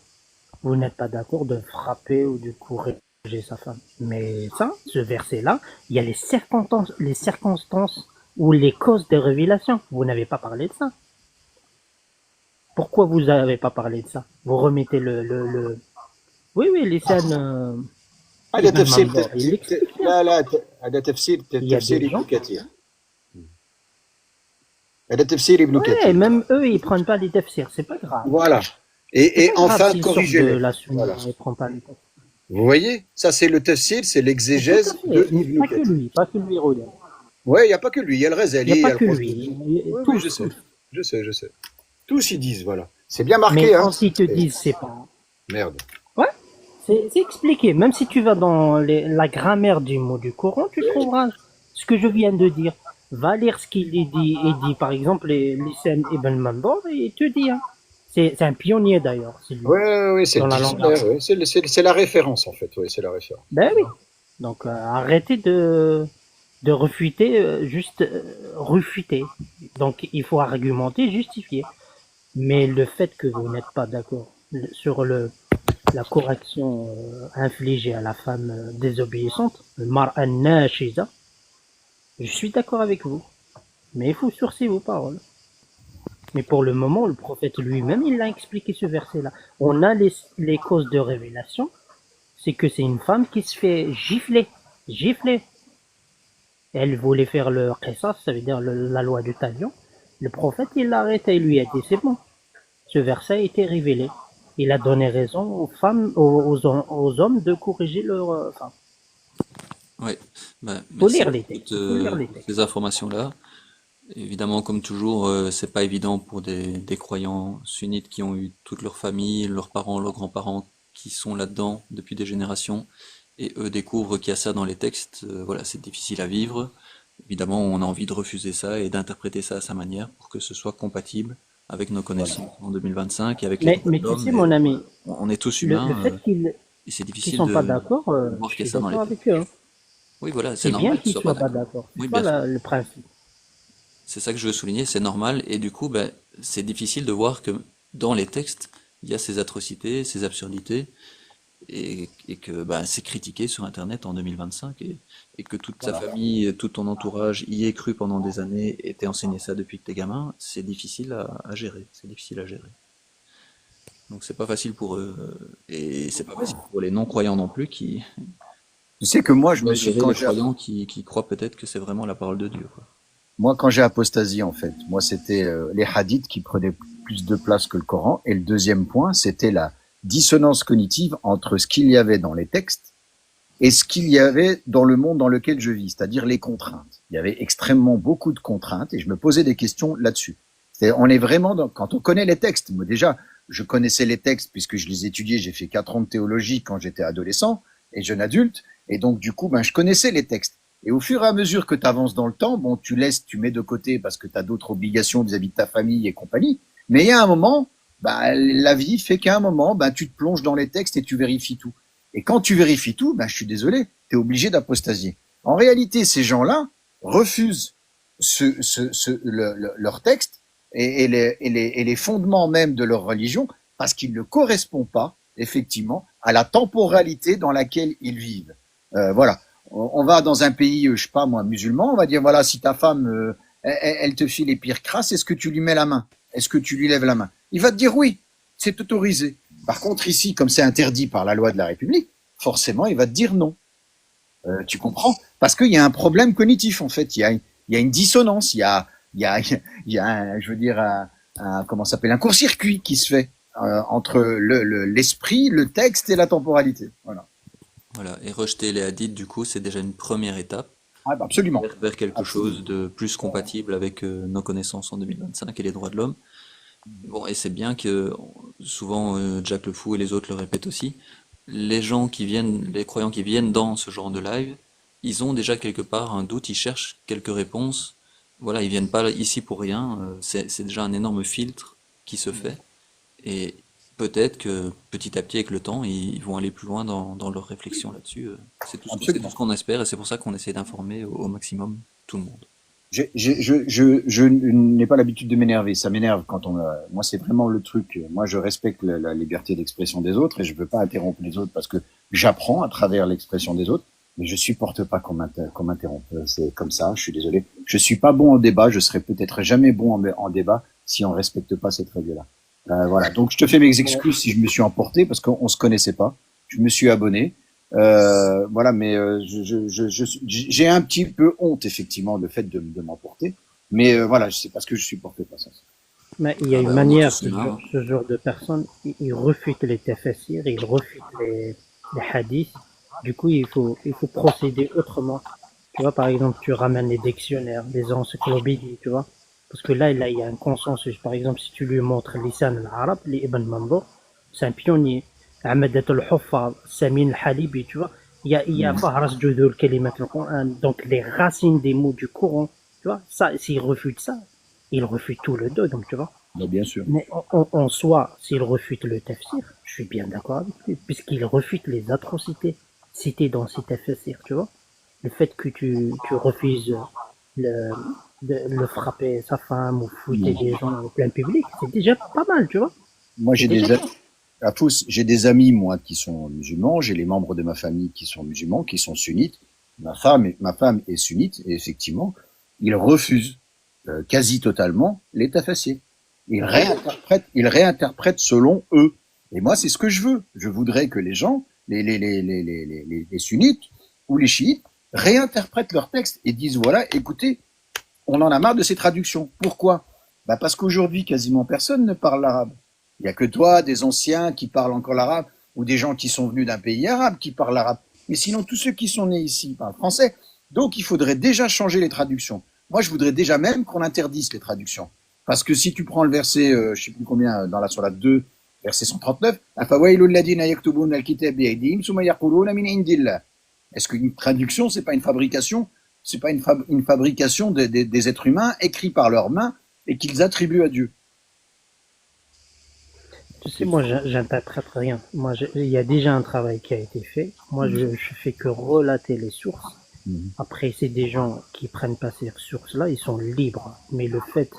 d'accord de frapper ou de corriger sa femme. Mais ça, ce verset-là, il y a les circonstances ou les causes des révélations. Vous n'avez pas parlé de ça. Pourquoi vous n'avez pas parlé de ça? Vous remettez Oui, les scènes... هذا تفسير il l'explique. لا هذا تفسير Il y a تفسير des gens... ابن كثير هذا تفسير ابن Ouais, كثير même eux, ils prennent pas les tafsirs, c'est pas grave. voilà C'est et pas grave enfin s'ils sortent de corrigez-les la sunna, voilà ils prennent pas les tafsirs. vous voyez ça c'est le tafsir c'est Tout à l'exégèse de fait, Ibn Kathir pas que lui, Roland. ouais il y a pas que lui il y a le Il Ghazali n'y a il y pas a le que Qurtubi lui, oui tous, je sais tous ils disent voilà c'est bien Mais marqué hein quand ils te disent c'est pas... merde Ouais, c'est expliqué. Même si tu vas dans la grammaire du mot du Coran, tu trouveras ce que je viens de dire. Va lire ce qu'il dit par exemple, l'Issam Ibn Mandor, et il te dit. Hein. C'est un pionnier d'ailleurs, c'est lui, ouais c'est dans le la langue dictionnaire arabe. ouais. C'est la référence en fait ouais c'est la référence Ben oui. Donc arrêtez de refuter, juste refuter. Donc il faut argumenter, justifier. Mais le fait que vous n'êtes pas d'accord sur la correction infligée à la femme désobéissante, le mar'a nashiza, je suis d'accord avec vous. Mais il faut sourcer vos paroles. Mais pour le moment, le prophète lui-même, il a expliqué ce verset-là. On a les causes de révélation, c'est que c'est une femme qui se fait gifler. Elle voulait faire le qisas, ça veut dire la loi du talion. Le prophète, il l'a arrêté, il lui a dit, c'est bon. Ce verset a été révélé. Il a donné raison aux femmes, aux hommes de corriger leurs femmes. Ouais, bah, Faut merci lire les pour textes. toutes Faut lire les textes. ces informations-là. Évidemment, comme toujours, c'est pas évident pour des croyants sunnites qui ont eu toute leur famille, leurs parents, leurs grands-parents qui sont là-dedans depuis des générations, et eux découvrent qu'il y a ça dans les textes. Voilà, c'est difficile à vivre. Évidemment, on a envie de refuser ça et d'interpréter ça à sa manière pour que ce soit compatible avec nos connaissances en 2025 et avec les droits Mais de tu l'homme. sais, Mais mon ami, on est tous le humains fait qu'ils et c'est qu'ils difficile sont pas de d'accord, voir je qu'il y a suis ça dans les d'accord textes. avec eux. Hein. Oui, voilà, c'est C'est bien normal qu'ils qu'ils soient pas soient pas d'accord. d'accord. Oui, C'est bien pas sûr. le principe. C'est ça que je veux souligner, c'est normal, et du coup, ben, c'est difficile de voir que dans les textes, il y a ces atrocités, ces absurdités, et que ben, c'est critiqué sur Internet en 2025, et que toute ta famille, tout ton entourage y est cru pendant des années, et t'es enseigné ça depuis que t'es gamin, c'est difficile à gérer, c'est difficile à gérer. Donc c'est pas facile pour eux, et c'est pas facile pour les non-croyants non plus, qui tu sais que moi je me doivent suis gérer quand les j'ai croyants qui croient peut-être que c'est vraiment la parole de Dieu, quoi. moi quand j'ai apostasié en fait moi c'était les hadiths qui prenaient plus de place que le Coran et le deuxième point c'était la dissonance cognitive entre ce qu'il y avait dans les textes et ce qu'il y avait dans le monde dans lequel je vis, c'est-à-dire les contraintes. Il y avait extrêmement beaucoup de contraintes et je me posais des questions là-dessus. On est vraiment dans, quand on connaît les textes, moi déjà, je connaissais les textes puisque je les étudiais, j'ai fait 4 ans de théologie quand j'étais adolescent et jeune adulte, et donc du coup, je connaissais les textes. Et au fur et à mesure que tu avances dans le temps, bon, tu mets de côté parce que tu as d'autres obligations vis-à-vis de ta famille et compagnie, mais il y a un moment, la vie fait qu'à un moment, tu te plonges dans les textes et tu vérifies tout. Et quand tu vérifies tout, je suis désolé, tu es obligé d'apostasier. En réalité, ces gens-là refusent leur texte et les fondements même de leur religion, parce qu'il ne correspond pas, effectivement, à la temporalité dans laquelle ils vivent. Voilà. On va dans un pays, je sais pas moi, musulman, on va dire, voilà, si ta femme, elle te fait les pires crasses, est-ce que tu lui mets la main? Est-ce que tu lui lèves la main? Il va te dire oui, c'est autorisé. Par contre, ici, comme c'est interdit par la loi de la République, forcément, il va te dire non. Tu comprends? Parce qu'il y a un problème cognitif, en fait. Il y a une dissonance. Il y a je veux dire, comment ça s'appelle, un court-circuit qui se fait entre l'esprit, le texte et la temporalité. Voilà. Voilà, et rejeter les hadiths, du coup, c'est déjà une première étape Ah, bah, absolument. vers quelque Absolument. chose de plus compatible avec nos connaissances en 2025 et les droits de l'homme. Bon, et c'est bien que souvent Jack le Fou et les autres le répètent aussi, les gens qui viennent, les croyants qui viennent dans ce genre de live, ils ont déjà quelque part un doute, ils cherchent quelques réponses. Voilà, ils viennent pas ici pour rien. C'est déjà un énorme filtre qui se fait. Et peut-être que petit à petit, avec le temps, ils vont aller plus loin dans leur réflexion là-dessus. C'est tout Absolument. ce qu'on espère, et c'est pour ça qu'on essaie d'informer au maximum tout le monde. Je n'ai pas l'habitude de m'énerver. Ça m'énerve quand moi, c'est vraiment le truc. Moi, je respecte la liberté d'expression des autres et je veux pas interrompre les autres parce que j'apprends à travers l'expression des autres. Mais je supporte pas qu'on m'interrompe. C'est comme ça. Je suis désolé. Je suis pas bon en débat. Je serai peut-être jamais bon en débat si on respecte pas cette règle-là. Voilà. Donc, je te fais mes excuses si je me suis emporté parce qu'on se connaissait pas. Je me suis abonné. Voilà, mais j'ai un petit peu honte effectivement le fait de m'emporter, mais voilà, c'est parce que je supporte pas ça. Mais il y a Ah une bah, on manière, tous là, hein. ce genre de personnes, ils refutent les tafsirs, ils refutent les hadiths. Du coup, il faut procéder autrement. Tu vois, par exemple, tu ramènes les dictionnaires, les encyclopédies, tu vois. Parce que là, il y a un consensus. Par exemple, si tu lui montres Lisan al-Arab, les Ibn Mandour, c'est un pionnier. Ahmed al-Huffaz, Samin al-Halibi, tu vois. Il y a Fahras Judul Kalimat al-Qur'an, donc les racines des mots du Coran, tu vois. Ça, s'il refute ça, il refute tout le dogme, tu vois. Mais bien sûr. Mais en soi, s'il refute le tafsir, je suis bien d'accord avec lui, puisqu'il refute les atrocités citées dans ces tafsirs, tu vois. Le fait que tu refuses le, le frapper sa femme ou fouetter des gens au plein public, c'est déjà pas mal, tu vois. Moi, C'est déjà bien. j'ai des amis, moi, qui sont musulmans, j'ai les membres de ma famille qui sont musulmans, qui sont sunnites. Ma femme est sunnite, et effectivement, ils refusent quasi totalement les tafassirs. Ils réinterprètent selon eux. Et moi, c'est ce que je veux. Je voudrais que les gens, les sunnites ou les chiites, réinterprètent leurs textes et disent, voilà, écoutez, on en a marre de ces traductions. Pourquoi? Bah parce qu'aujourd'hui, quasiment personne ne parle l'arabe. Il n'y a que toi, des anciens qui parlent encore l'arabe, ou des gens qui sont venus d'un pays arabe qui parlent l'arabe. Mais sinon, tous ceux qui sont nés ici parlent français. Donc, il faudrait déjà changer les traductions. Moi, je voudrais déjà même qu'on interdise les traductions. Parce que si tu prends le verset, je sais plus combien, dans la surah 2, verset 139, est-ce qu'une traduction, c'est pas une fabrication, c'est pas une fabrication des êtres humains écrits par leurs mains et qu'ils attribuent à Dieu? Tu sais, moi, j'interprète rien. Moi, il y a déjà un travail qui a été fait. Moi, je fais que relater les sources. Après, c'est des gens qui prennent pas ces sources-là, ils sont libres. Mais le fait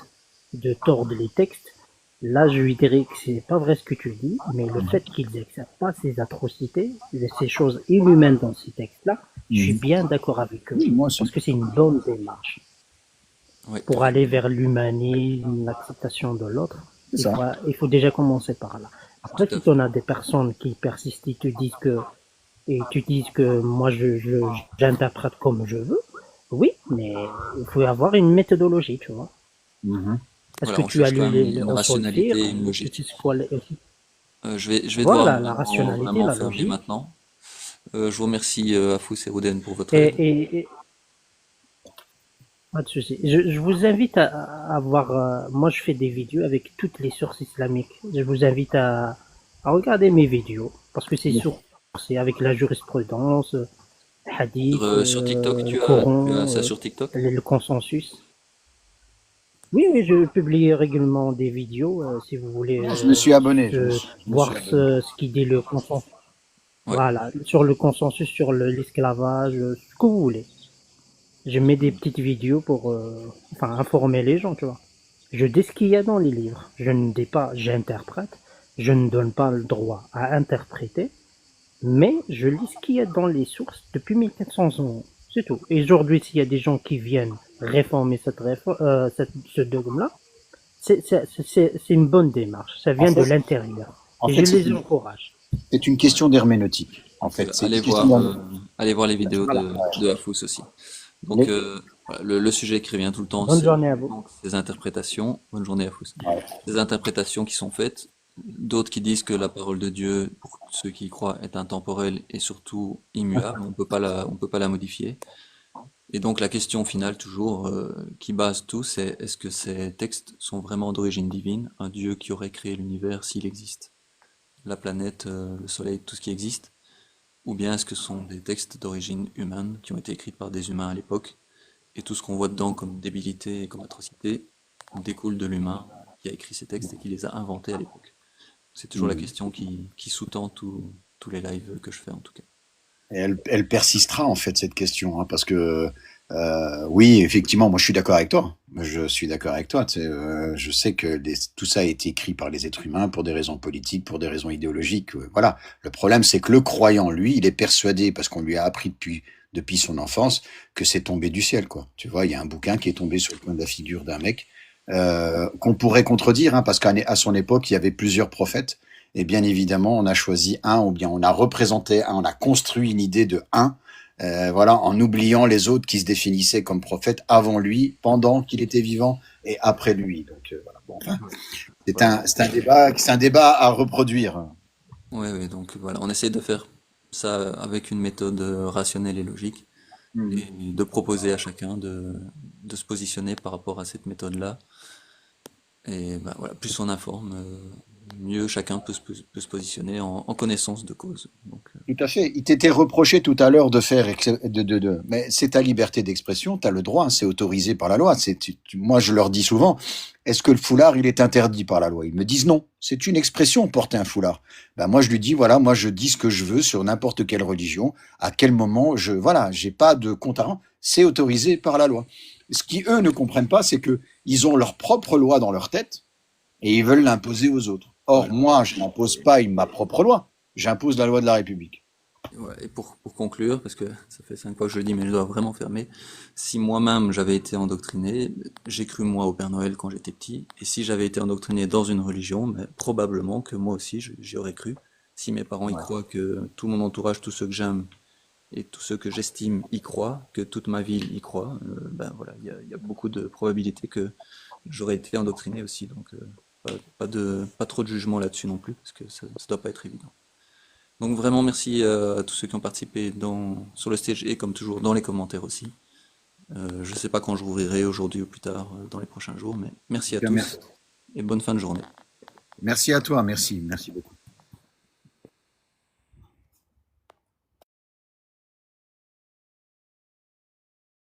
de tordre les textes, là, je lui dirais que c'est pas vrai ce que tu dis, mais le fait qu'ils n'acceptent pas ces atrocités, ces choses inhumaines dans ces textes-là, je suis bien d'accord avec eux. Oui, moi aussi. Parce que c'est une bonne démarche. Oui. Pour aller vers l'humanisme, l'acceptation de l'autre, C'est ça. il faut déjà commencer par là. Après, Tout à si on a des personnes qui persistent et tu dis que moi j'interprète comme je veux, oui, mais il faut avoir une méthodologie, tu vois. Est-ce Voilà, que on tu as cherche quand lu même les une Usul rationalité Fiqh, et une tu logique. sais quoi Je vais Voilà, devoir la rationalité, vraiment la fermer logique. maintenant. Je vous remercie Afous et Roden pour votre aide. Et pas de souci. Je vous invite à voir. Moi, je fais des vidéos avec toutes les sources islamiques. Je vous invite à regarder mes vidéos parce que c'est avec la jurisprudence, hadith, Sur TikTok, tu as Coran, ça sur TikTok? le consensus. Oui, oui, je publie régulièrement des vidéos si vous voulez Je me suis abonné. voir ce qui dit le consensus. Ouais. Voilà, sur le consensus, sur l'esclavage, ce que vous voulez. Je mets des petites vidéos pour informer les gens, tu vois. Je dis ce qu'il y a dans les livres. Je ne dis pas j'interprète. Je ne donne pas le droit à interpréter. Mais je lis ce qu'il y a dans les sources depuis 1400 ans. C'est tout. Et aujourd'hui, s'il y a des gens qui viennent réformer ce dogme-là, c'est une bonne démarche. Ça vient de l'intérieur. Et je les encourage. C'est une question d'herméneutique, en fait. C'est Allez une question allez voir les vidéos de Afous aussi. Donc, voilà, le sujet qui revient tout le temps, Bonne c'est journée à vous. donc ces interprétations. Bonne journée à Afous. Ouais. Ces interprétations qui sont faites, d'autres qui disent que la parole de Dieu, pour ceux qui y croient, est intemporelle et surtout immuable. On peut pas la modifier. Et donc la question finale toujours qui base tout, c'est est-ce que ces textes sont vraiment d'origine divine, un Dieu qui aurait créé l'univers s'il existe, la planète, le soleil, tout ce qui existe, ou bien est-ce que ce sont des textes d'origine humaine qui ont été écrits par des humains à l'époque, et tout ce qu'on voit dedans comme débilité et comme atrocité découle de l'humain qui a écrit ces textes et qui les a inventés à l'époque. C'est toujours la question qui sous-tend tous les lives que je fais en tout cas. Et elle persistera en fait cette question, hein, parce que oui, effectivement, moi je suis d'accord avec toi. Je suis d'accord avec toi. Tu sais, je sais que tout ça a été écrit par les êtres humains pour des raisons politiques, pour des raisons idéologiques. Voilà. Le problème, c'est que le croyant, lui, il est persuadé parce qu'on lui a appris depuis son enfance que c'est tombé du ciel, quoi. Tu vois, il y a un bouquin qui est tombé sur le coin de la figure d'un mec qu'on pourrait contredire, hein, parce qu'à son époque, il y avait plusieurs prophètes. Et bien évidemment, on a choisi un, ou bien on a représenté un, on a construit une idée de un, voilà, en oubliant les autres qui se définissaient comme prophètes avant lui, pendant qu'il était vivant et après lui. Donc voilà. Bon, enfin, c'est un débat à reproduire. Ouais, donc voilà, on essaie de faire ça avec une méthode rationnelle et logique, et de proposer à chacun de se positionner par rapport à cette méthode-là. Et bah, voilà, plus on informe, mieux chacun peut se positionner en connaissance de cause. Donc, Tout à fait. Il t'était reproché tout à l'heure de faire, mais c'est ta liberté d'expression, tu as le droit, hein, c'est autorisé par la loi. Moi, je leur dis souvent, est-ce que le foulard, il est interdit par la loi? Ils me disent non, c'est une expression, porter un foulard. Ben, moi, je lui dis, voilà, moi, je dis ce que je veux sur n'importe quelle religion, à quel moment, voilà, j'ai pas de compte à rendre, c'est autorisé par la loi. Ce qui, eux, ne comprennent pas, c'est que ils ont leur propre loi dans leur tête et ils veulent l'imposer aux autres. Or, moi, je n'impose pas ma propre loi, j'impose la loi de la République. ouais, et pour conclure, parce que ça fait 5 fois que je le dis, mais je dois vraiment fermer, si moi-même j'avais été endoctriné, j'ai cru moi au Père Noël quand j'étais petit, et si j'avais été endoctriné dans une religion, mais probablement que moi aussi j'y aurais cru. Si mes parents y croient, que tout mon entourage, tous ceux que j'aime et tous ceux que j'estime y croient, que toute ma ville y croit, ben voilà, il y a beaucoup de probabilités que j'aurais été endoctriné aussi, donc pas trop de jugement là-dessus non plus, parce que ça doit pas être évident. Donc vraiment merci à tous ceux qui ont participé sur le stage et comme toujours dans les commentaires aussi. Je sais pas quand je rouvrirai, aujourd'hui ou plus tard, dans les prochains jours, mais merci à tous et bonne fin de journée. Merci à toi, merci beaucoup.